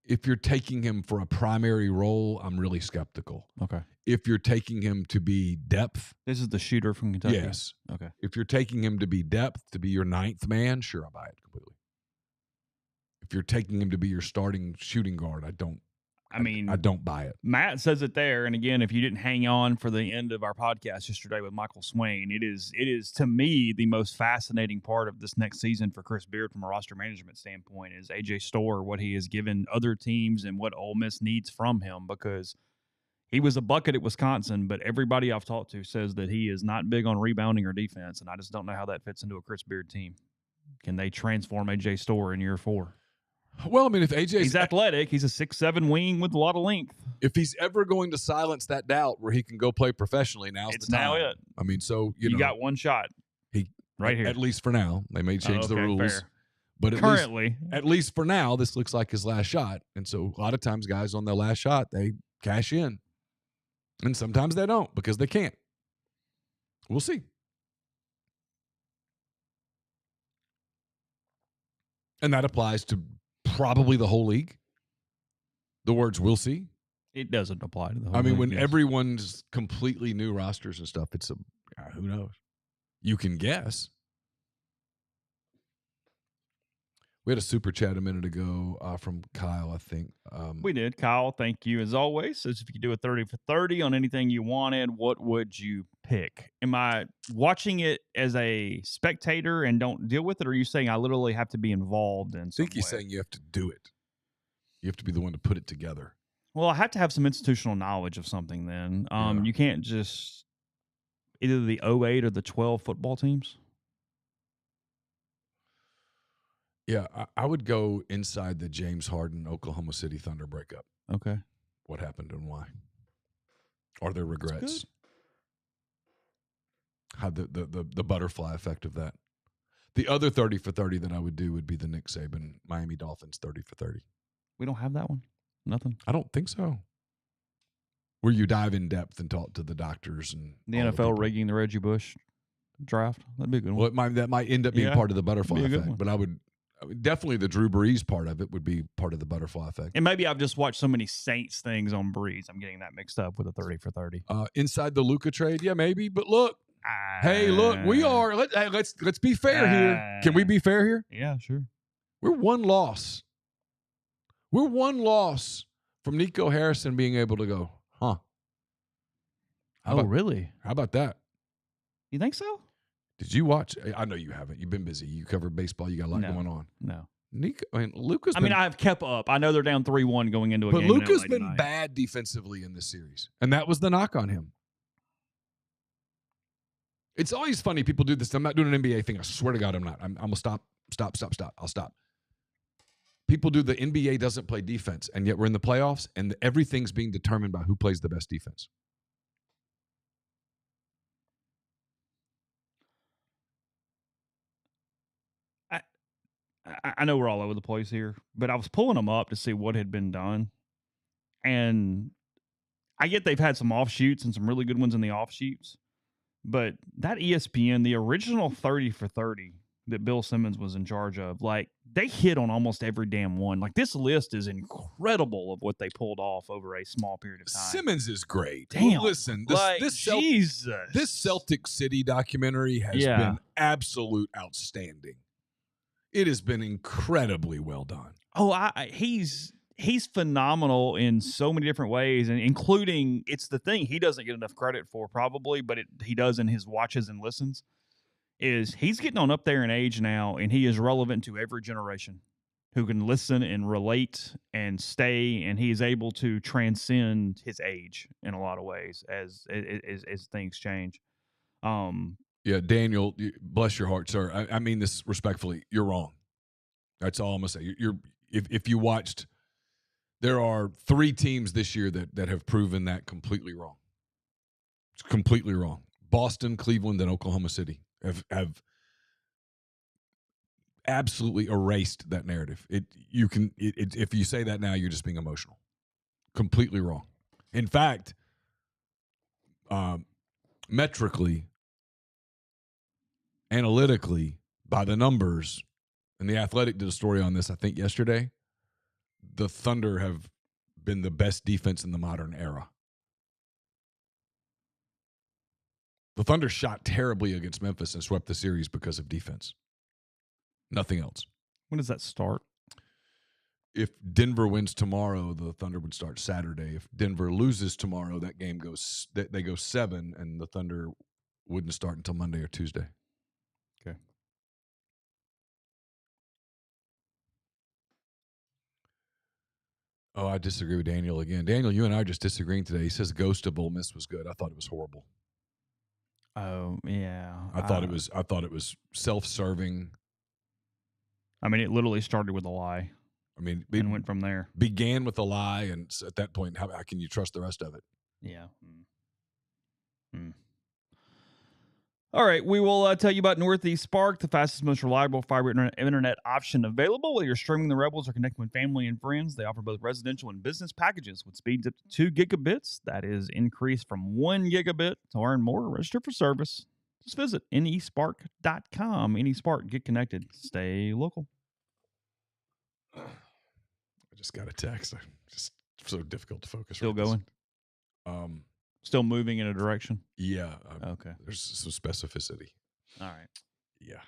if you're taking him for a primary role, I'm really skeptical. Okay. If you're taking him to be depth. This is the shooter from Kentucky? Yes. Okay. If you're taking him to be depth, to be your ninth man, sure, I'll buy it completely. If you're taking him to be your starting shooting guard, I don't buy it. Matt says it there, and again, if you didn't hang on for the end of our podcast yesterday with Michael Swain, it is to me the most fascinating part of this next season for Chris Beard from a roster management standpoint is AJ Storr, what he has given other teams and what Ole Miss needs from him, because he was a bucket at Wisconsin, but everybody I've talked to says that he is not big on rebounding or defense, and I just don't know how that fits into a Chris Beard team. Can they transform AJ Storr in year 4? Well, I mean, if he's athletic, he's a 6'7" wing with a lot of length. If he's ever going to silence that doubt where he can go play professionally, now's the time. Now it. I mean, so you know, got one shot. He right here, at least for now. They may change the rules, fair. But currently, at least for now, this looks like his last shot. And so a lot of times guys on their last shot, they cash in. And sometimes they don't because they can't. We'll see. And that applies to probably the whole league. The words "we'll see." it doesn't apply to the whole I mean, league, when yes. everyone's completely new rosters and stuff, it's who knows? You can guess. We had a super chat a minute ago from Kyle, I think. We did. Kyle, thank you as always. Says if you could do a 30 for 30 on anything you wanted, what would you pick? Am I watching it as a spectator and don't deal with it, or are you saying I literally have to be involved in some I think he's way? saying you have to do it. You have to be the one to put it together. Well, I have to have some institutional knowledge of something then. Yeah. You can't just either the 08 or the 12 football teams. Yeah, I would go inside the James Harden Oklahoma City Thunder breakup. Okay. What happened and why? Are there regrets? How the butterfly effect of that. The other 30 for 30 that I would do would be the Nick Saban Miami Dolphins 30 for 30. We don't have that one. Nothing. I don't think so. Where you dive in depth and talk to the doctors and The all NFL people. rigging the Reggie Bush draft. That'd be a good one. Well, that might end up being Yeah, part of the butterfly be a good effect. one. But I would definitely the Drew Brees part of it would be part of the butterfly effect. And maybe I've just watched so many Saints things on Breeze. I'm getting that mixed up with a 30 for 30. Inside the Luka trade, yeah, maybe. But look, hey, look, we are. Let's be fair here. Can we be fair here? Yeah, sure. We're one loss. We're one loss from Nico Harrison being able to go, huh? Really? How about that? You think so? Did you watch? I know you haven't. You've been busy. You cover baseball. You got a lot going on. No. Nico, I mean, Luka's. I've kept up. I know they're down 3-1 going into a but game. Luka's in LA been tonight. bad defensively in this series, and that was the knock on him. It's always funny. People do this. I'm not doing an NBA thing. I swear to God, I'm not. I'm gonna stop. I'll stop. People do the NBA doesn't play defense, and yet we're in the playoffs, and everything's being determined by who plays the best defense. I know we're all over the place here, but I was pulling them up to see what had been done. And I get they've had some offshoots and some really good ones in the offshoots. But that ESPN, the original 30 for 30 that Bill Simmons was in charge of, like, they hit on almost every damn one. Like, this list is incredible of what they pulled off over a small period of time. Simmons is great. Damn. Listen, Jesus. This Celtic City documentary has been absolute outstanding. It has been incredibly well done. Oh, he's phenomenal in so many different ways, and including, it's the thing he doesn't get enough credit for probably, but he does in his watches and listens, is he's getting on up there in age now, and he is relevant to every generation who can listen and relate and stay, and he is able to transcend his age in a lot of ways as things change. Yeah, Daniel, bless your heart, sir. I mean this respectfully. You're wrong. That's all I'm gonna say. If you watched, there are 3 teams this year that have proven that completely wrong. It's completely wrong. Boston, Cleveland, and Oklahoma City have absolutely erased that narrative. If you say that now, you're just being emotional. Completely wrong. In fact, metrically, analytically, by the numbers, and The Athletic did a story on this, I think, yesterday, the Thunder have been the best defense in the modern era. The Thunder shot terribly against Memphis and swept the series because of defense. Nothing else. When does that start? If Denver wins tomorrow, the Thunder would start Saturday. If Denver loses tomorrow, that game goes, they go 7, and the Thunder wouldn't start until Monday or Tuesday. Okay. Oh, I disagree with Daniel again. Daniel, you and I are just disagreeing today. He says Ghost of Ole Miss was good. I thought it was horrible. Oh, yeah. I thought it was self-serving. I mean, it literally started with a lie. I mean, and went from there. Began with a lie, and at that point, how can you trust the rest of it? Yeah. All right, we will tell you about Northeast Spark, the fastest, most reliable fiber internet option available. Whether you're streaming the Rebels or connecting with family and friends, they offer both residential and business packages with speeds up to 2 gigabits. That is increased from 1 gigabit. To learn more, register for service. Just visit nespark.com. NeSpark, get connected. Stay local. I just got a text. Just so difficult to focus. Still going? Still moving in a direction? Yeah. Okay. There's some specificity. All right. Yeah.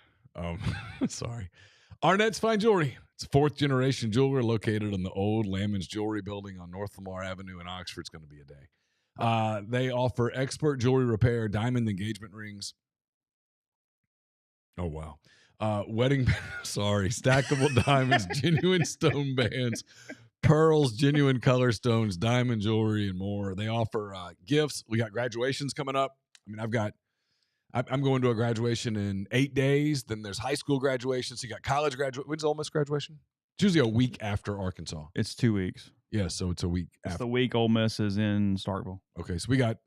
Sorry. Arnett's Fine Jewelry. It's a 4th generation jeweler located in the old Lamons Jewelry Building on North Lamar Avenue in Oxford. It's going to be a day. They offer expert jewelry repair, diamond engagement rings. Oh, wow. Wedding, stackable diamonds, genuine stone bands, pearls, genuine color stones, diamond jewelry, and more. They offer gifts. We got graduations coming up. I mean, I'm going to a graduation in 8 days. Then there's high school graduation. So you got college graduation. When's Ole Miss graduation? It's usually a week after Arkansas. It's 2 weeks. Yeah, so it's a week It's after. the week Ole Miss is in Starkville. Okay, so we got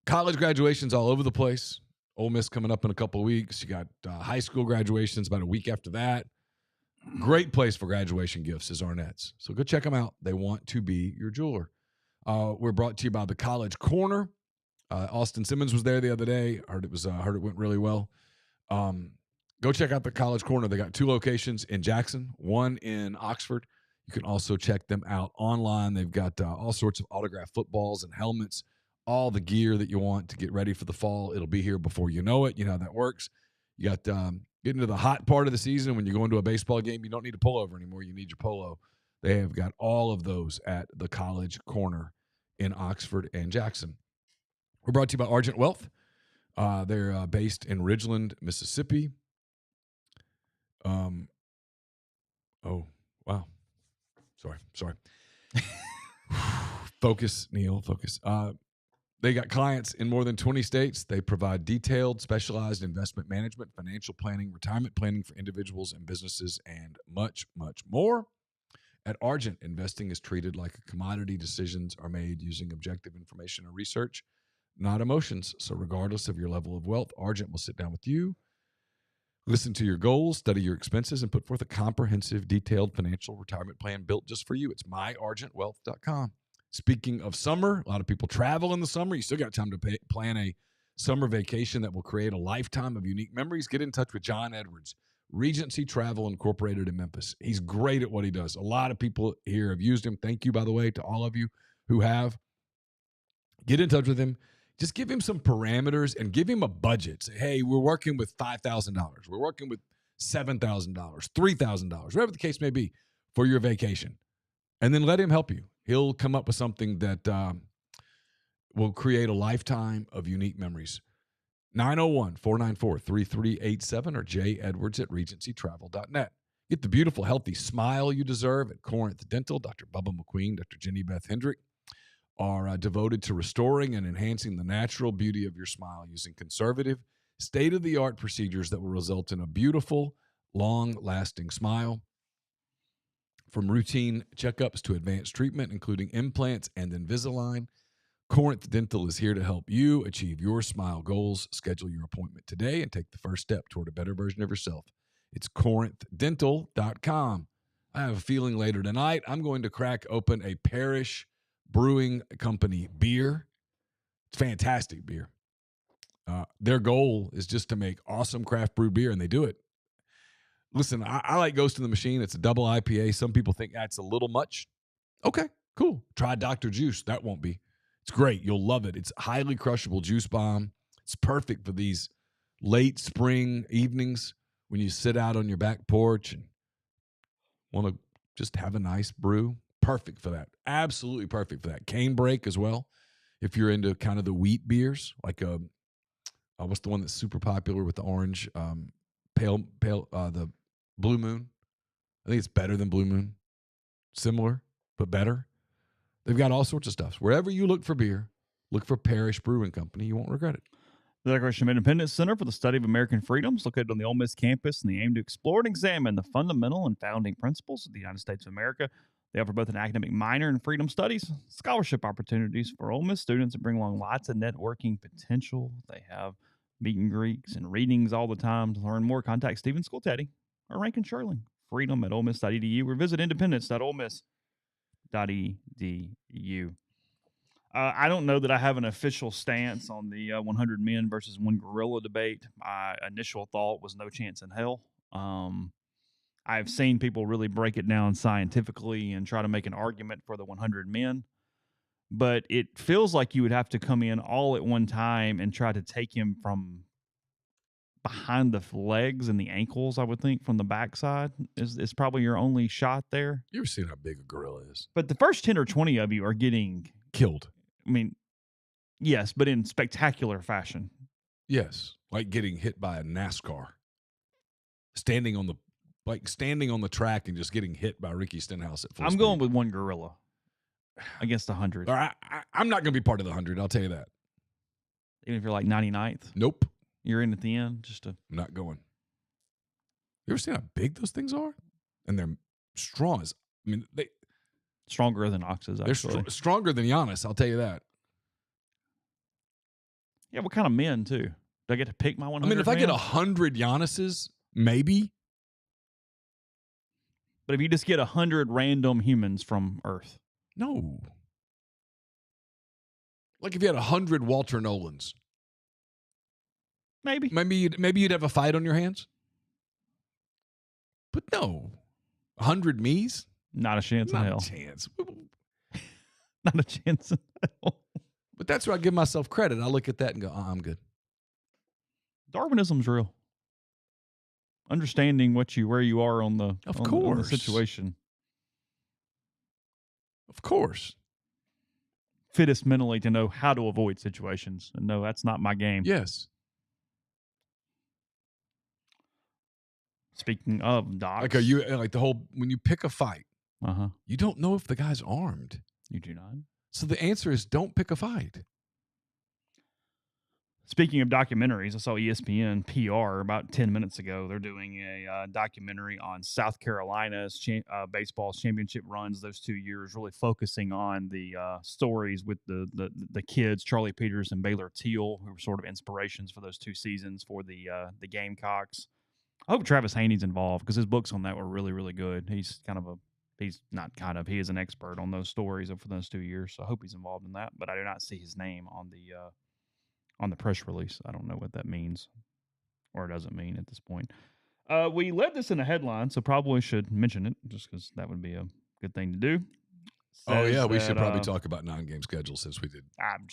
college graduations all over the place. Ole Miss coming up in a couple of weeks. You got high school graduations about a week after that. Great place for graduation gifts is Arnett's. So go check them out. They want to be your jeweler. We're brought to you by the College Corner. Austin Simmons was there the other day. Heard it went really well. Go check out the College Corner. They got 2 locations in Jackson, 1 in Oxford. You can also check them out online. They've got all sorts of autographed footballs and helmets, all the gear that you want to get ready for the fall. It'll be here before you know it. You know how that works. You got getting to the hot part of the season when you're going to a baseball game. You don't need a pullover anymore. You need your polo. They have got all of those at the College Corner in Oxford and Jackson. We're brought to you by Argent Wealth. They're based in Ridgeland, Mississippi. Oh, wow. Sorry. Focus, Neal, focus. They got clients in more than 20 states. They provide detailed, specialized investment management, financial planning, retirement planning for individuals and businesses, and much, much more. At Argent, investing is treated like a commodity. Decisions are made using objective information and research, not emotions. So regardless of your level of wealth, Argent will sit down with you, listen to your goals, study your expenses, and put forth a comprehensive, detailed financial retirement plan built just for you. It's myargentwealth.com. Speaking of summer, a lot of people travel in the summer. You still got time to plan a summer vacation that will create a lifetime of unique memories. Get in touch with John Edwards, Regency Travel Incorporated in Memphis. He's great at what he does. A lot of people here have used him. Thank you, by the way, to all of you who have. Get in touch with him. Just give him some parameters and give him a budget. Say, hey, we're working with $5,000. We're working with $7,000, $3,000, whatever the case may be for your vacation. And then let him help you. He'll come up with something that will create a lifetime of unique memories. 901-494-3387 or jedwards@regencytravel.net. Get the beautiful, healthy smile you deserve at Corinth Dental. Dr. Bubba McQueen, Dr. Jenny Beth Hendrick are devoted to restoring and enhancing the natural beauty of your smile using conservative, state-of-the-art procedures that will result in a beautiful, long-lasting smile. From routine checkups to advanced treatment, including implants and Invisalign, Corinth Dental is here to help you achieve your smile goals. Schedule your appointment today and take the first step toward a better version of yourself. It's corinthdental.com. I have a feeling later tonight I'm going to crack open a Parish Brewing Company beer. It's fantastic beer. Their goal is just to make awesome craft brew beer, and they do it. Listen, I like Ghost in the Machine. It's a double IPA. Some people think that's a little much. Okay, cool. Try Dr. Juice. That won't be. It's great. You'll love it. It's highly crushable juice bomb. It's perfect for these late spring evenings when you sit out on your back porch and want to just have a nice brew. Perfect for that. Absolutely perfect for that. Cane Break as well. If you're into kind of the wheat beers, like what's the one that's super popular with the orange, the Blue Moon. I think it's better than Blue Moon. Similar, but better. They've got all sorts of stuff. Wherever you look for beer, look for Parish Brewing Company. You won't regret it. The Declaration of Independence Center for the Study of American Freedoms, located on the Ole Miss campus, and they aim to explore and examine the fundamental and founding principles of the United States of America. They offer both an academic minor in freedom studies, scholarship opportunities for Ole Miss students, and bring along lots of networking potential. They have meet and greets and readings all the time. To learn more, contact Stephen Skoltedi or Rankin Shirling. Freedom at olemiss.edu or visit independence.olemiss.edu. I don't know that I have an official stance on the 100 men versus one gorilla debate. My initial thought was no chance in hell. I've seen people really break it down scientifically and try to make an argument for the 100 men, but it feels like you would have to come in all at one time and try to take him from behind the legs and the ankles. I would think from the backside is probably your only shot there. You ever seen how big a gorilla is? But the first 10 or 20 of you are getting Killed. I mean, yes, but in spectacular fashion. Yes, like getting hit by a NASCAR. Standing on the track and just getting hit by Ricky Stenhouse at full I'm speed. going with one gorilla against 100. All right, I'm not going to be part of the 100. I'll tell you that. Even if you're like 99th, Nope, you're in at the end. I'm not going. You ever seen how big those things are? And they're strong as. I mean, they stronger than oxes. Actually, they're stronger than Giannis. I'll tell you that. Yeah, what kind of men too? Do I get to pick my 100? I mean, if I get 100 Giannis's, maybe. But if you just get 100 random humans from Earth, no. Like if you had 100 Walter Nolans, maybe you'd have a fight on your hands. But no, 100 me's, not a chance in hell. Not a chance. Not a chance in hell. But that's where I give myself credit. I look at that and go, I'm good. Darwinism's real. Understanding where you are on the situation. Of course. Fittest mentally to know how to avoid situations. And no, that's not my game. Yes. Speaking of docs. Like, are you like the whole, when you pick a fight, you don't know if the guy's armed. You do not. So the answer is don't pick a fight. Speaking of documentaries, I saw ESPN PR about 10 minutes ago. They're doing a documentary on South Carolina's baseball championship runs those 2 years, really focusing on the stories with the kids, Charlie Peters and Baylor Teal, who were sort of inspirations for those 2 seasons for the Gamecocks. I hope Travis Haney's involved because his books on that were really, really good. He is an expert on those stories for those 2 years. So I hope he's involved in that, but I do not see his name on the press release. I don't know what that means or doesn't mean at this point. We led this in a headline, so probably should mention it just because that would be a good thing to do. We should probably talk about 9-game schedules since we did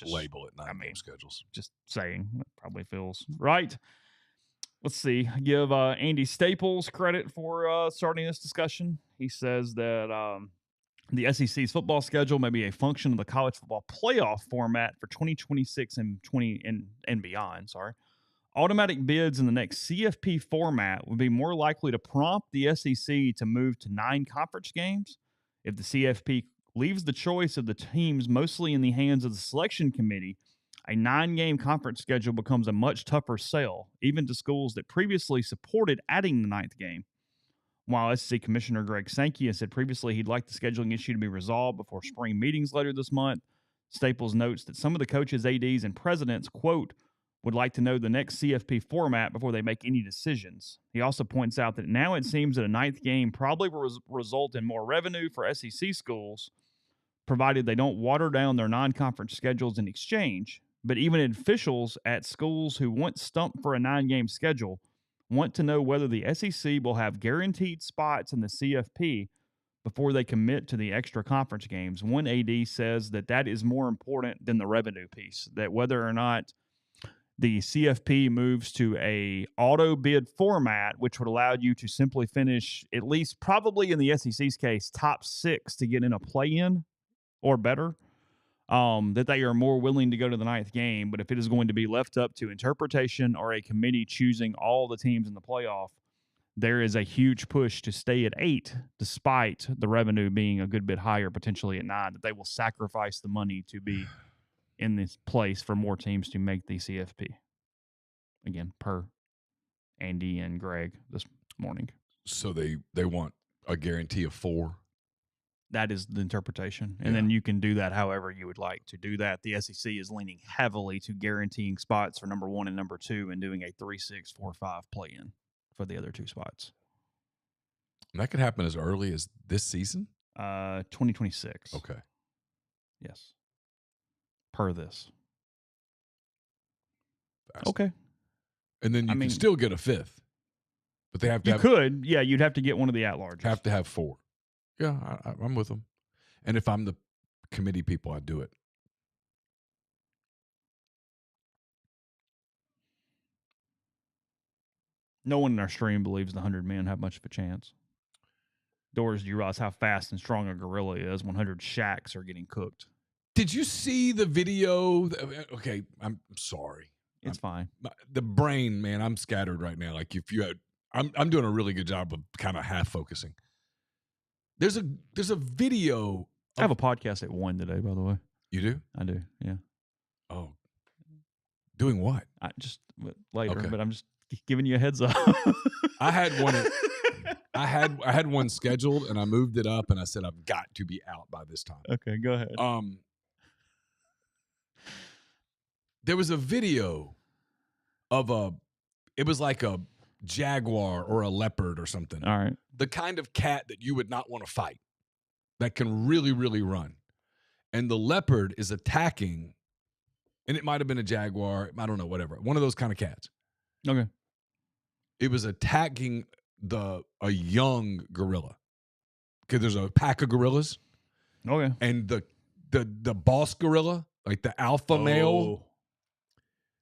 label it 9-game schedules. Just saying, that probably feels right. Let's see. Give Andy Staples credit for starting this discussion. He says that the SEC's football schedule may be a function of the college football playoff format for 2026 and beyond. Automatic bids in the next CFP format would be more likely to prompt the SEC to move to 9 conference games. If the CFP leaves the choice of the teams mostly in the hands of the selection committee, a 9-game conference schedule becomes a much tougher sell, even to schools that previously supported adding the 9th game. While SEC Commissioner Greg Sankey has said previously he'd like the scheduling issue to be resolved before spring meetings later this month, Staples notes that some of the coaches, ADs, and presidents, quote, would like to know the next CFP format before they make any decisions. He also points out that now it seems that a 9th game probably will result in more revenue for SEC schools, provided they don't water down their non-conference schedules in exchange. But even officials at schools who once stumped for a 9-game schedule want to know whether the SEC will have guaranteed spots in the CFP before they commit to the extra conference games. One AD says that is more important than the revenue piece, that whether or not the CFP moves to a auto bid format, which would allow you to simply finish, at least probably in the SEC's case, top 6 to get in a play-in or better, that they are more willing to go to the 9th game. But if it is going to be left up to interpretation or a committee choosing all the teams in the playoff, there is a huge push to stay at 8, despite the revenue being a good bit higher, potentially at 9, that they will sacrifice the money to be in this place for more teams to make the CFP. Again, per Andy and Greg this morning. So they want a guarantee of 4? That is the interpretation. And then you can do that however you would like to do that. The SEC is leaning heavily to guaranteeing spots for number 1 and number 2 and doing a 3-6, 4-5 play-in for the other 2 spots. And that could happen as early as this season? 2026. Okay. Yes. Per this. Fast. Okay. And then you can still get a 5th. But they have to You could. Yeah, you'd have to get one of the at-larges. Have to have 4. Yeah, I'm with them. And if I'm the committee people, I'd do it. No one in our stream believes the 100 men have much of a chance. Doors, do you realize how fast and strong a gorilla is? 100 shacks are getting cooked. Did you see the video? Okay, I'm sorry. It's fine. The brain, man, I'm scattered right now. Like if you had, I'm doing a really good job of kind of half focusing. There's a video. I have a podcast at 1 today, by the way. You do? I do. Yeah. Oh. Doing what? I just later, Okay. but I'm just giving you a heads up. I had one. I had one scheduled, and I moved it up, and I said I've got to be out by this time. Okay, go ahead. There was a video of it was like a jaguar or a leopard or something. All right. The kind of cat that you would not want to fight, that can really, really run. And the leopard is attacking, and it might have been a jaguar, I don't know, whatever. One of those kind of cats. Okay. It was attacking a young gorilla. Okay, there's a pack of gorillas. Okay. And the boss gorilla, like the alpha male.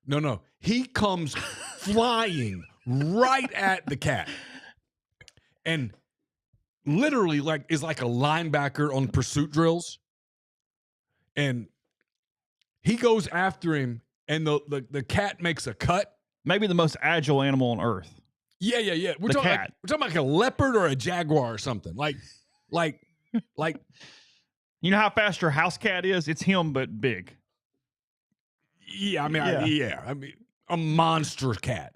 No. He comes flying right at the cat. And literally is like a linebacker on pursuit drills. And he goes after him, and the cat makes a cut. Maybe the most agile animal on earth. Yeah. We're The talking cat. we're talking like a leopard or a jaguar or something. Like You know how fast your house cat is? It's him, but big. yeah, I mean, Yeah. I mean, a monster cat.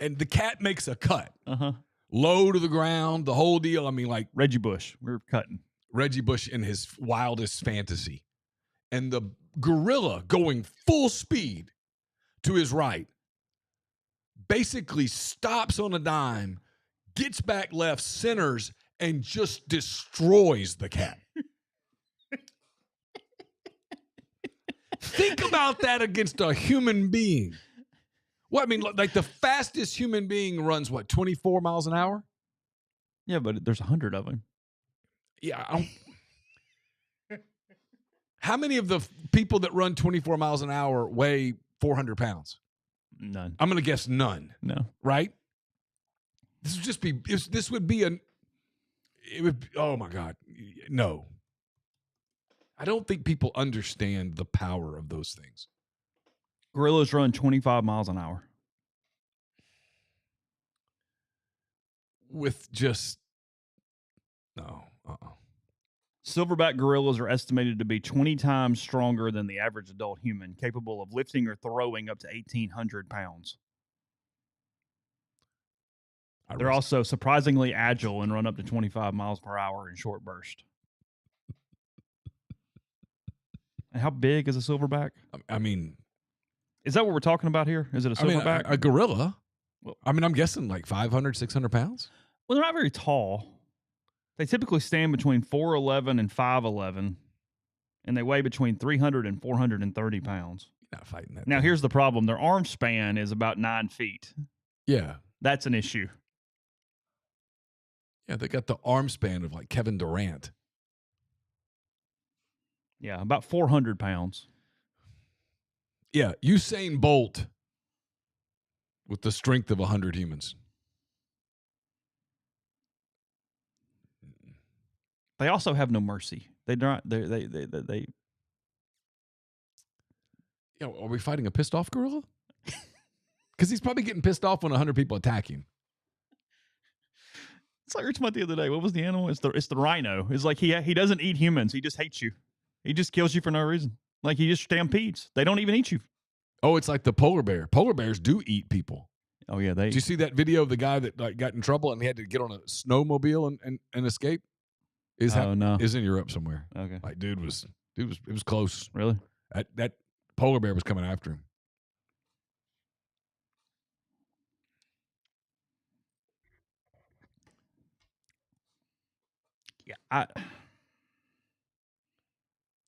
And the cat makes a cut. Uh-huh. Low to the ground, the whole deal. I mean, like Reggie Bush. We're cutting. Reggie Bush in his wildest fantasy. And the gorilla going full speed to his right basically stops on a dime, gets back left, centers, and just destroys the cat. Think about that against a human being. Well, I mean, like the fastest human being runs, 24 miles an hour? Yeah, but there's 100 of them. Yeah. How many of the people that run 24 miles an hour weigh 400 pounds? None. I'm going to guess none. No. Right? This would be oh my God. No. I don't think people understand the power of those things. Gorillas run 25 miles an hour. With just, no. Silverback gorillas are estimated to be 20 times stronger than the average adult human, capable of lifting or throwing up to 1,800 pounds. They're also surprisingly agile and run up to 25 miles per hour in short bursts. And how big is a silverback? I mean, is that what we're talking about here? Is it a silverback? A gorilla? Well, I mean, I'm guessing like 500, 600 pounds. Well, they're not very tall. They typically stand between 4'11" and 5'11", and they weigh between 300 and 430 pounds. You're not fighting that. Now, thing. here's the problem. Their arm span is about 9 feet. Yeah. That's an issue. Yeah, they got the arm span of like Kevin Durant. Yeah, about 400 pounds. Yeah, Usain Bolt with the strength of 100 humans. They also have no mercy. They don't. They. Yeah, are we fighting a pissed off gorilla? Because he's probably getting pissed off when 100 people attack him. It's like we were talking about the other day. What was the animal? It's the rhino. It's like he doesn't eat humans. He just hates you. He just kills you for no reason. Like he just stampedes. They don't even eat you. Oh, it's like the polar bear. Polar bears do eat people. Oh yeah, Did you see that video of the guy that got in trouble and he had to get on a snowmobile and escape? No. Is in Europe somewhere. Okay. Like, it was close. Really? That polar bear was coming after him. Yeah.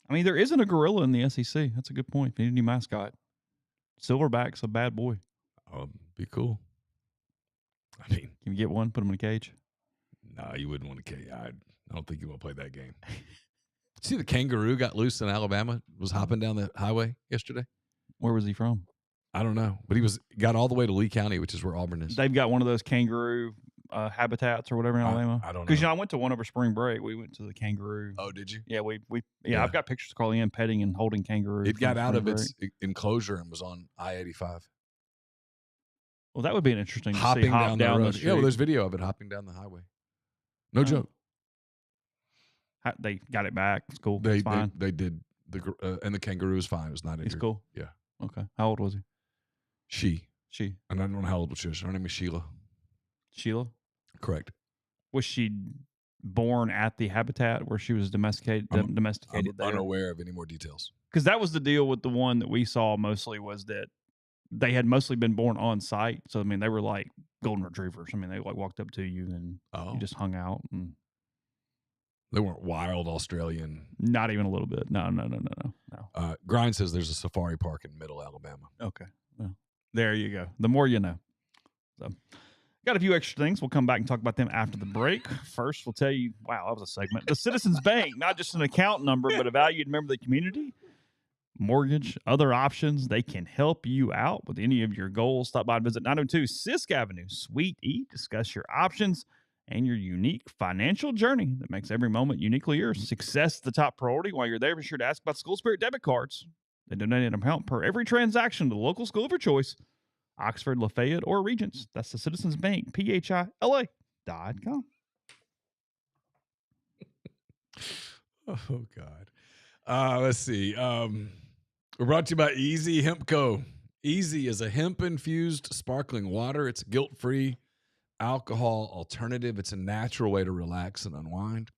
I mean, there isn't a gorilla in the SEC. That's a good point. Need a new mascot. Silverback's a bad boy. Be cool. I mean, can you get one? Put him in a cage. No, you wouldn't want to. I don't think you want to play that game. See, the kangaroo got loose in Alabama. Was hopping down the highway yesterday. Where was he from? I don't know, but got all the way to Lee County, which is where Auburn is. They've got one of those kangaroo habitats or whatever in Alabama. I don't know. Because I went to one over spring break. We went to the kangaroo. Oh, did you? Yeah, yeah. I've got pictures of Carly Ann petting and holding kangaroo. It got out of its enclosure and was on I-85. Well, that would be an interesting hopping to see. Hop down the road. the street. Yeah, well, there's video of it hopping down the highway. No joke. They got it back. It's cool. They it's fine. They did and the kangaroo was fine. It was not injured. He's cool. Yeah. Okay. How old was he? She. And I don't know how old she is. Her name is Sheila. Sheila. Correct. Was she born at the habitat where she was domesticated? I'm there? Unaware of any more details. Because that was the deal with the one that we saw mostly was that they had mostly been born on site. So I mean, they were like golden retrievers. I mean, they like walked up to you and you just hung out and. They weren't wild Australian. Not even a little bit. No. Grind says there's a safari park in Middle Alabama. Okay. Well, there you go. The more you know. So, got a few extra things. We'll come back and talk about them after the break. First, we'll tell you, wow, that was a segment. The Citizens Bank, not just an account number, but a valued member of the community. Mortgage, other options. They can help you out with any of your goals. Stop by and visit 902 Sisk Avenue, Suite E. Discuss your options and your unique financial journey that makes every moment uniquely yours. Success is the top priority. While you're there, be sure to ask about School Spirit debit cards. They donate an amount per every transaction to the local school of your choice, Oxford, Lafayette, or Regents. That's the Citizens Bank, PHILA.com. Oh, God. Let's see. We're brought to you by Easy Hemp Co. Easy is a hemp-infused sparkling water. It's guilt-free alcohol alternative. It's a natural way to relax and unwind.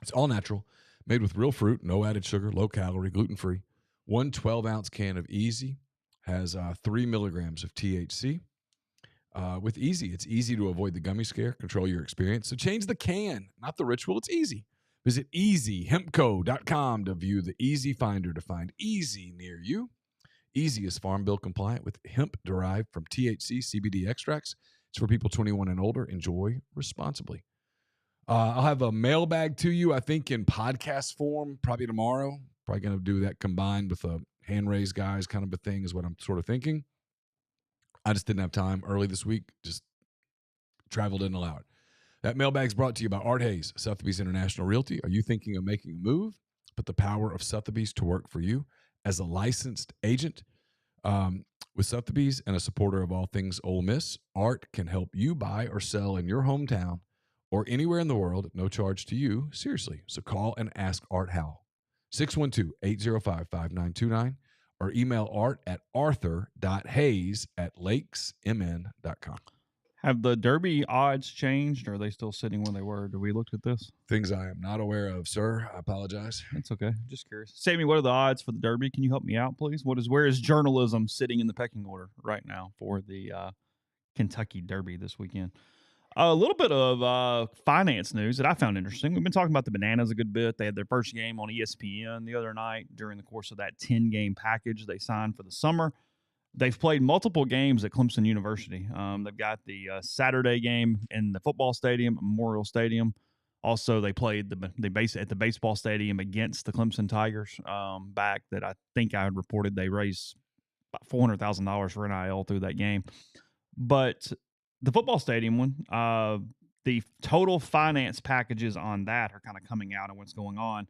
It's all natural, made with real fruit, no added sugar, low calorie, gluten-free. 1 12-ounce can of Easy has 3 milligrams of THC. With Easy, it's easy to avoid the gummy scare, control your experience. So change the can, not the ritual. It's easy. Visit easyhempco.com to view the Easy Finder to find Easy near you. Easy is Farm Bill compliant with hemp derived from THC CBD extracts. It's for people 21 and older. Enjoy responsibly. I'll have a mailbag to you, I think, in podcast form, probably tomorrow. Probably going to do that combined with a hand-raised guys kind of a thing is what I'm sort of thinking. I just didn't have time early this week. Just travel didn't allow it. That mailbag's brought to you by Art Hayes, Sotheby's International Realty. Are you thinking of making a move? Put the power of Sotheby's to work for you. As a licensed agent with Sotheby's and a supporter of all things Ole Miss, Art can help you buy or sell in your hometown or anywhere in the world at no charge to you. Seriously. So call and ask Art how. 612-805-5929 or email Art at arthur.hayes@lakesmn.com. Have the Derby odds changed, or are they still sitting where they were? Did we look at this? Things I am not aware of, sir. I apologize. It's okay. Just curious. Sammy, what are the odds for the Derby? Can you help me out, please? Where is journalism sitting in the pecking order right now for the Kentucky Derby this weekend? A little bit of finance news that I found interesting. We've been talking about the Bananas a good bit. They had their first game on ESPN the other night during the course of that 10-game package they signed for the summer. They've played multiple games at Clemson University. They've got the Saturday game in the football stadium, Memorial Stadium. Also, they played at the baseball stadium against the Clemson Tigers back that I think I had reported they raised about $400,000 for NIL through that game. But the football stadium one, the total finance packages on that are kind of coming out and what's going on.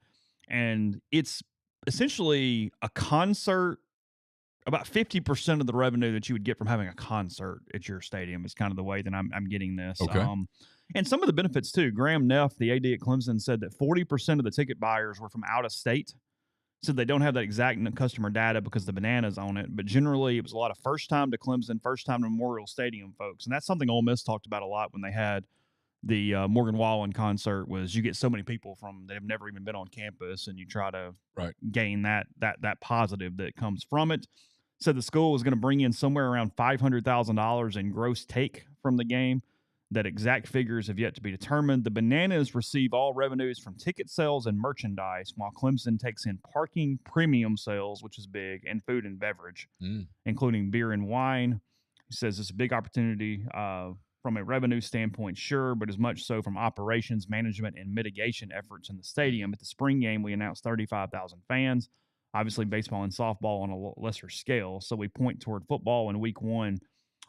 And it's essentially a concert. About 50% of the revenue that you would get from having a concert at your stadium is kind of the way that I'm getting this. Okay. And some of the benefits, too. Graham Neff, the AD at Clemson, said that 40% of the ticket buyers were from out of state. So they don't have that exact customer data because the Bananas own it. But generally, it was a lot of first time to Clemson, first time to Memorial Stadium folks. And that's something Ole Miss talked about a lot when they had the Morgan Wallen concert was you get so many people that have never even been on campus, and you try to gain that positive that comes from it. So the school is going to bring in somewhere around $500,000 in gross take from the game. That exact figures have yet to be determined. The Bananas receive all revenues from ticket sales and merchandise, while Clemson takes in parking premium sales, which is big, and food and beverage, including beer and wine. He says it's a big opportunity from a revenue standpoint, sure, but as much so from operations, management, and mitigation efforts in the stadium. At the spring game, we announced 35,000 fans. Obviously, baseball and softball on a lesser scale. So we point toward football in week one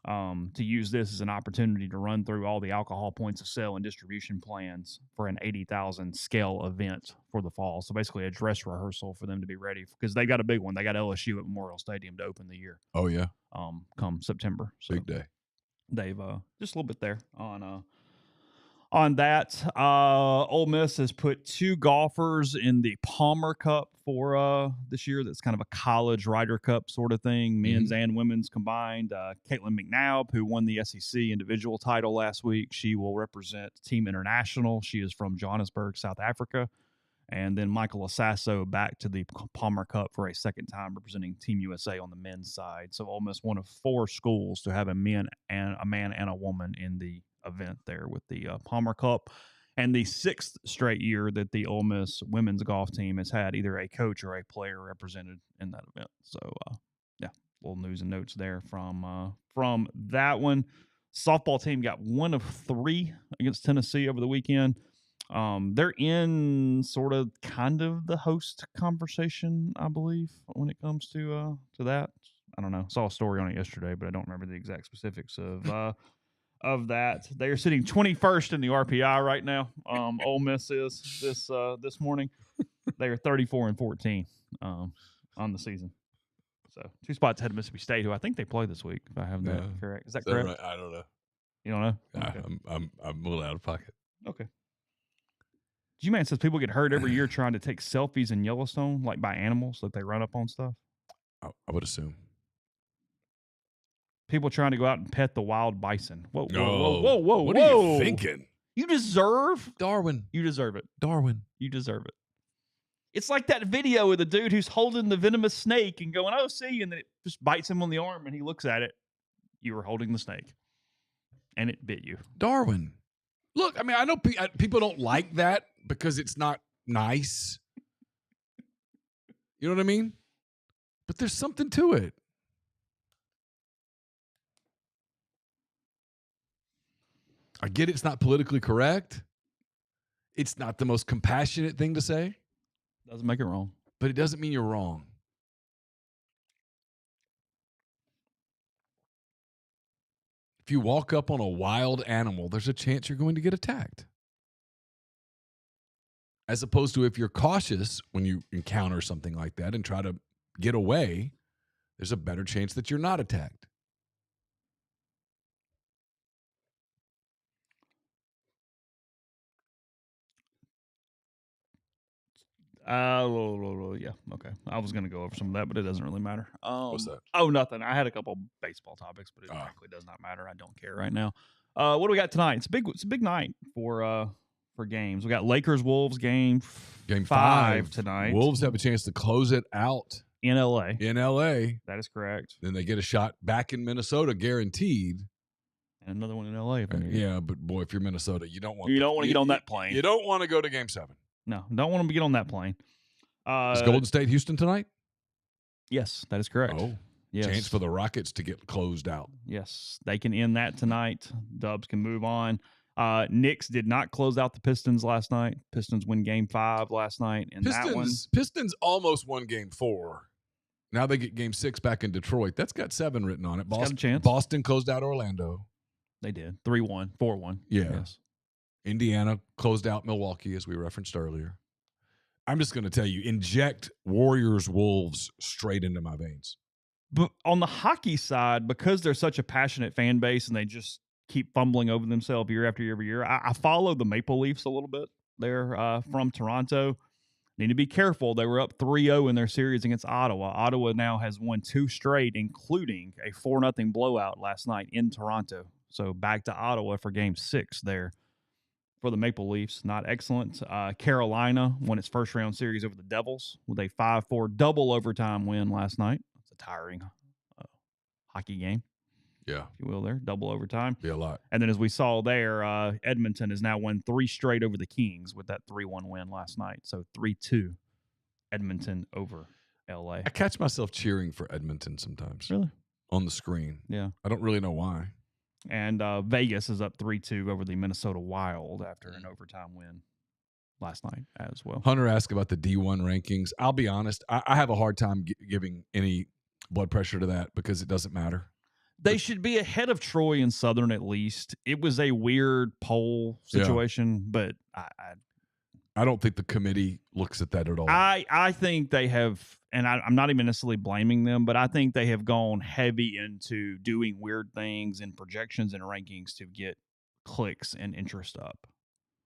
to use this as an opportunity to run through all the alcohol points of sale and distribution plans for an 80,000 scale event for the fall. So basically a dress rehearsal for them to be ready, because they got a big one. They got LSU at Memorial Stadium to open the year. Oh, yeah. Come September. So big day. They've just a little bit there on that. Ole Miss has put 2 golfers in the Palmer Cup for this year. That's kind of a college Ryder Cup sort of thing, men's and women's combined. Caitlin McNabb, who won the SEC individual title last week, she will represent Team International. She is from Johannesburg, South Africa. And then Michael Asasso back to the Palmer Cup for a second time, representing Team USA on the men's side. So Ole Miss, one of 4 schools to have a man and a woman in the event there with the Palmer Cup, and the 6th straight year that the Ole Miss women's golf team has had either a coach or a player represented in that event. So yeah, little news and notes there from that one. Softball team got 1 of 3 against Tennessee over the weekend. They're in sort of kind of the host conversation, I believe, when it comes to that. I don't know. I saw a story on it yesterday, but I don't remember the exact specifics of that. They are sitting 21st in the RPI right now. Ole Miss is this morning. They are 34-14 on the season. So 2 spots ahead of Mississippi State, who I think they play this week, if I have that correct. Is that correct? Right? I don't know. You don't know? Okay. I'm a little out of pocket. Okay. G-Man says people get hurt every year trying to take selfies in Yellowstone, like by animals that they run up on stuff. I would assume. People trying to go out and pet the wild bison. Whoa. What are you thinking? You deserve Darwin. You deserve it. Darwin. You deserve it. It's like that video of the dude who's holding the venomous snake and going, oh, see, and then it just bites him on the arm and he looks at it. You were holding the snake. And it bit you. Darwin. Look, I mean, I know people don't like that because it's not nice. You know what I mean? But there's something to it. I get it's not politically correct. It's not the most compassionate thing to say. Doesn't make it wrong. But it doesn't mean you're wrong. If you walk up on a wild animal, there's a chance you're going to get attacked. As opposed to if you're cautious when you encounter something like that and try to get away, there's a better chance that you're not attacked. Yeah, okay. I was going to go over some of that, but it doesn't really matter. What's that? Oh, nothing. I had a couple baseball topics, but it frankly does not matter. I don't care right now. What do we got tonight? It's a big night for games. We got Lakers-Wolves game 5 tonight. Wolves have a chance to close it out in LA. That is correct. Then they get a shot back in Minnesota, guaranteed. And another one in LA. Yeah, but boy, if you're Minnesota, you don't want to get on that plane. You don't want to go to Game 7. No, don't want them to get on that plane. Is Golden State Houston tonight? Yes, that is correct. Oh, yes. Chance for the Rockets to get closed out. Yes, they can end that tonight. Dubs can move on. Knicks did not close out the Pistons last night. Pistons win Game 5 last night. And Pistons almost won Game 4. Now they get Game 6 back in Detroit. That's got 7 written on it. Got a chance. Boston closed out Orlando. They did. 3-1, 4-1. Yeah. Yes. Indiana closed out Milwaukee, as we referenced earlier. I'm just going to tell you, inject Warriors-Wolves straight into my veins. But on the hockey side, because they're such a passionate fan base and they just keep fumbling over themselves year after year every year, I follow the Maple Leafs a little bit. They're from Toronto. Need to be careful. They were up 3-0 in their series against Ottawa. Ottawa now has won 2 straight, including a 4-0 blowout last night in Toronto. So back to Ottawa for Game 6 there. for the Maple Leafs. Not excellent. Carolina won its first round series over the Devils with a 5-4 double overtime win last night. It's a tiring hockey game, Yeah. if you will, there. Double overtime. Be a lot. And then as we saw there, Edmonton has now won 3 straight over the Kings with that 3-1 win last night. So 3-2 Edmonton over LA. I catch myself cheering for Edmonton sometimes. Really? On the screen. Yeah. I don't really know why. And Vegas is up 3-2 over the Minnesota Wild after an overtime win last night as well. Hunter asked about the D1 rankings. I'll be honest. I have a hard time giving any blood pressure to that because it doesn't matter. They should be ahead of Troy and Southern at least. It was a weird poll situation, but I don't think the committee looks at that at all. I think they have, and I'm not even necessarily blaming them, but I think they have gone heavy into doing weird things and projections and rankings to get clicks and interest up.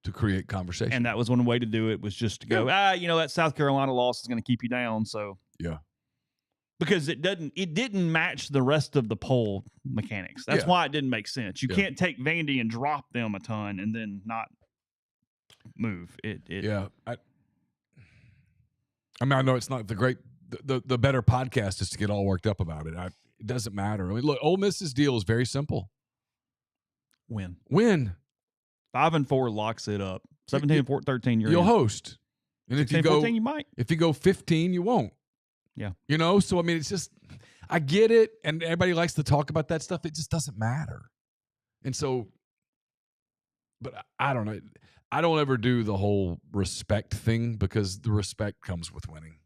To create conversation. And that was one way to do it, was just to go, that South Carolina loss is going to keep you down. So yeah. Because it didn't match the rest of the poll mechanics. That's why it didn't make sense. You can't take Vandy and drop them a ton and then not move it. Yeah. I mean, I know it's not the better podcast is to get all worked up about it. It doesn't matter. I mean, look, Ole Miss's deal is very simple. Win. 5-4 locks it up. 17-13, you'll host. And if you go 14, you might. If you go 15, you won't. Yeah. So I mean, it's just, I get it, and everybody likes to talk about that stuff. It just doesn't matter. And so, but I don't know. I don't ever do the whole respect thing because the respect comes with winning.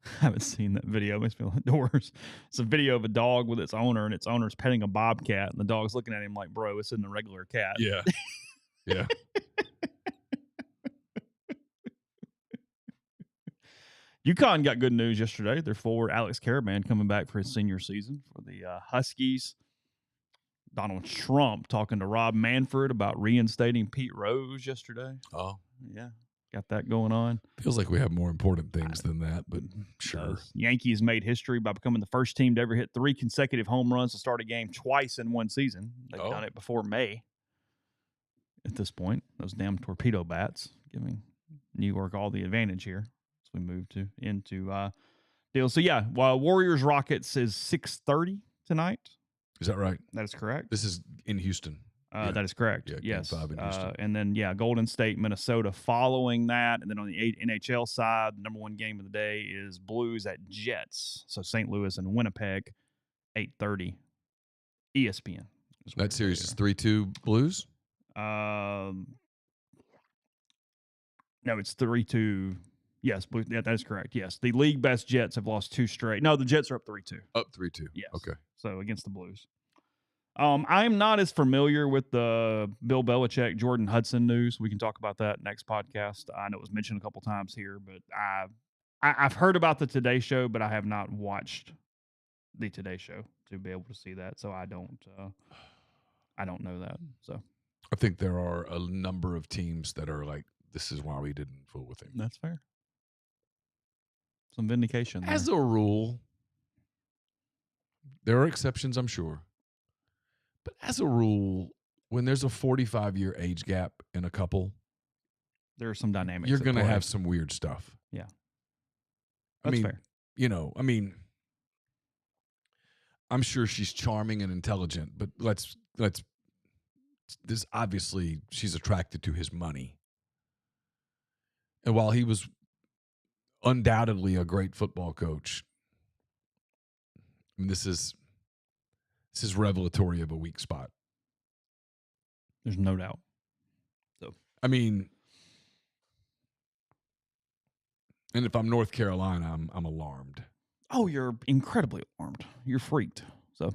I haven't seen that video. It makes me like doors. It's a video of a dog with its owner, and its owner's petting a bobcat, and the dog's looking at him like, bro, this isn't a regular cat. Yeah. Yeah. UConn got good news yesterday. Their forward, Alex Caravan, coming back for his senior season for the Huskies. Donald Trump talking to Rob Manfred about reinstating Pete Rose yesterday. Oh. Yeah. Got that going on. Feels like we have more important things than that, but sure. Yankees made history by becoming the first team to ever hit 3 consecutive home runs to start a game twice in one season. They've done it before May at this point. Those damn torpedo bats giving New York all the advantage here as we move into deals. So, yeah, Warriors Rockets is 6:30 tonight. Is that right? That is correct. This is in Houston. That is correct. Yeah, yes. Game 5 in Houston. And then, Golden State, Minnesota following that. And then on the NHL side, the number 1 game of the day is Blues at Jets. So St. Louis and Winnipeg, 8:30 ESPN. That series is 3-2 Blues? No, it's 3-2. Yes, Blues. Yeah, that is correct. Yes. The league best Jets have lost 2 straight. No, the Jets are up 3-2. Up 3-2. Yes. Okay. So against the Blues. I'm not as familiar with the Bill Belichick, Jordan Hudson news. We can talk about that next podcast. I know it was mentioned a couple times here, but I've heard about the Today Show, but I have not watched the Today Show to be able to see that. So I don't know that. So I think there are a number of teams that are like, this is why we didn't fool with him. That's fair. Some vindication there. As a rule, there are exceptions, I'm sure. But as a rule, when there's a 45-year age gap in a couple, there are some dynamics. You're going to have some weird stuff. Yeah. That's fair. I'm sure she's charming and intelligent, but this obviously she's attracted to his money. And while he was undoubtedly a great football coach, this is revelatory of a weak spot. There's no doubt. So, and if I'm North Carolina, I'm alarmed. Oh, you're incredibly alarmed. You're freaked. So,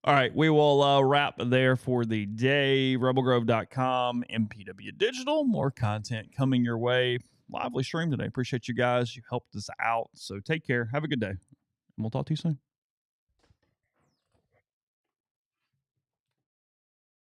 all right, we will wrap there for the day. RebelGrove.com, MPW Digital, more content coming your way. Lively stream today. Appreciate you guys. You helped us out. So take care. Have a good day. And we'll talk to you soon.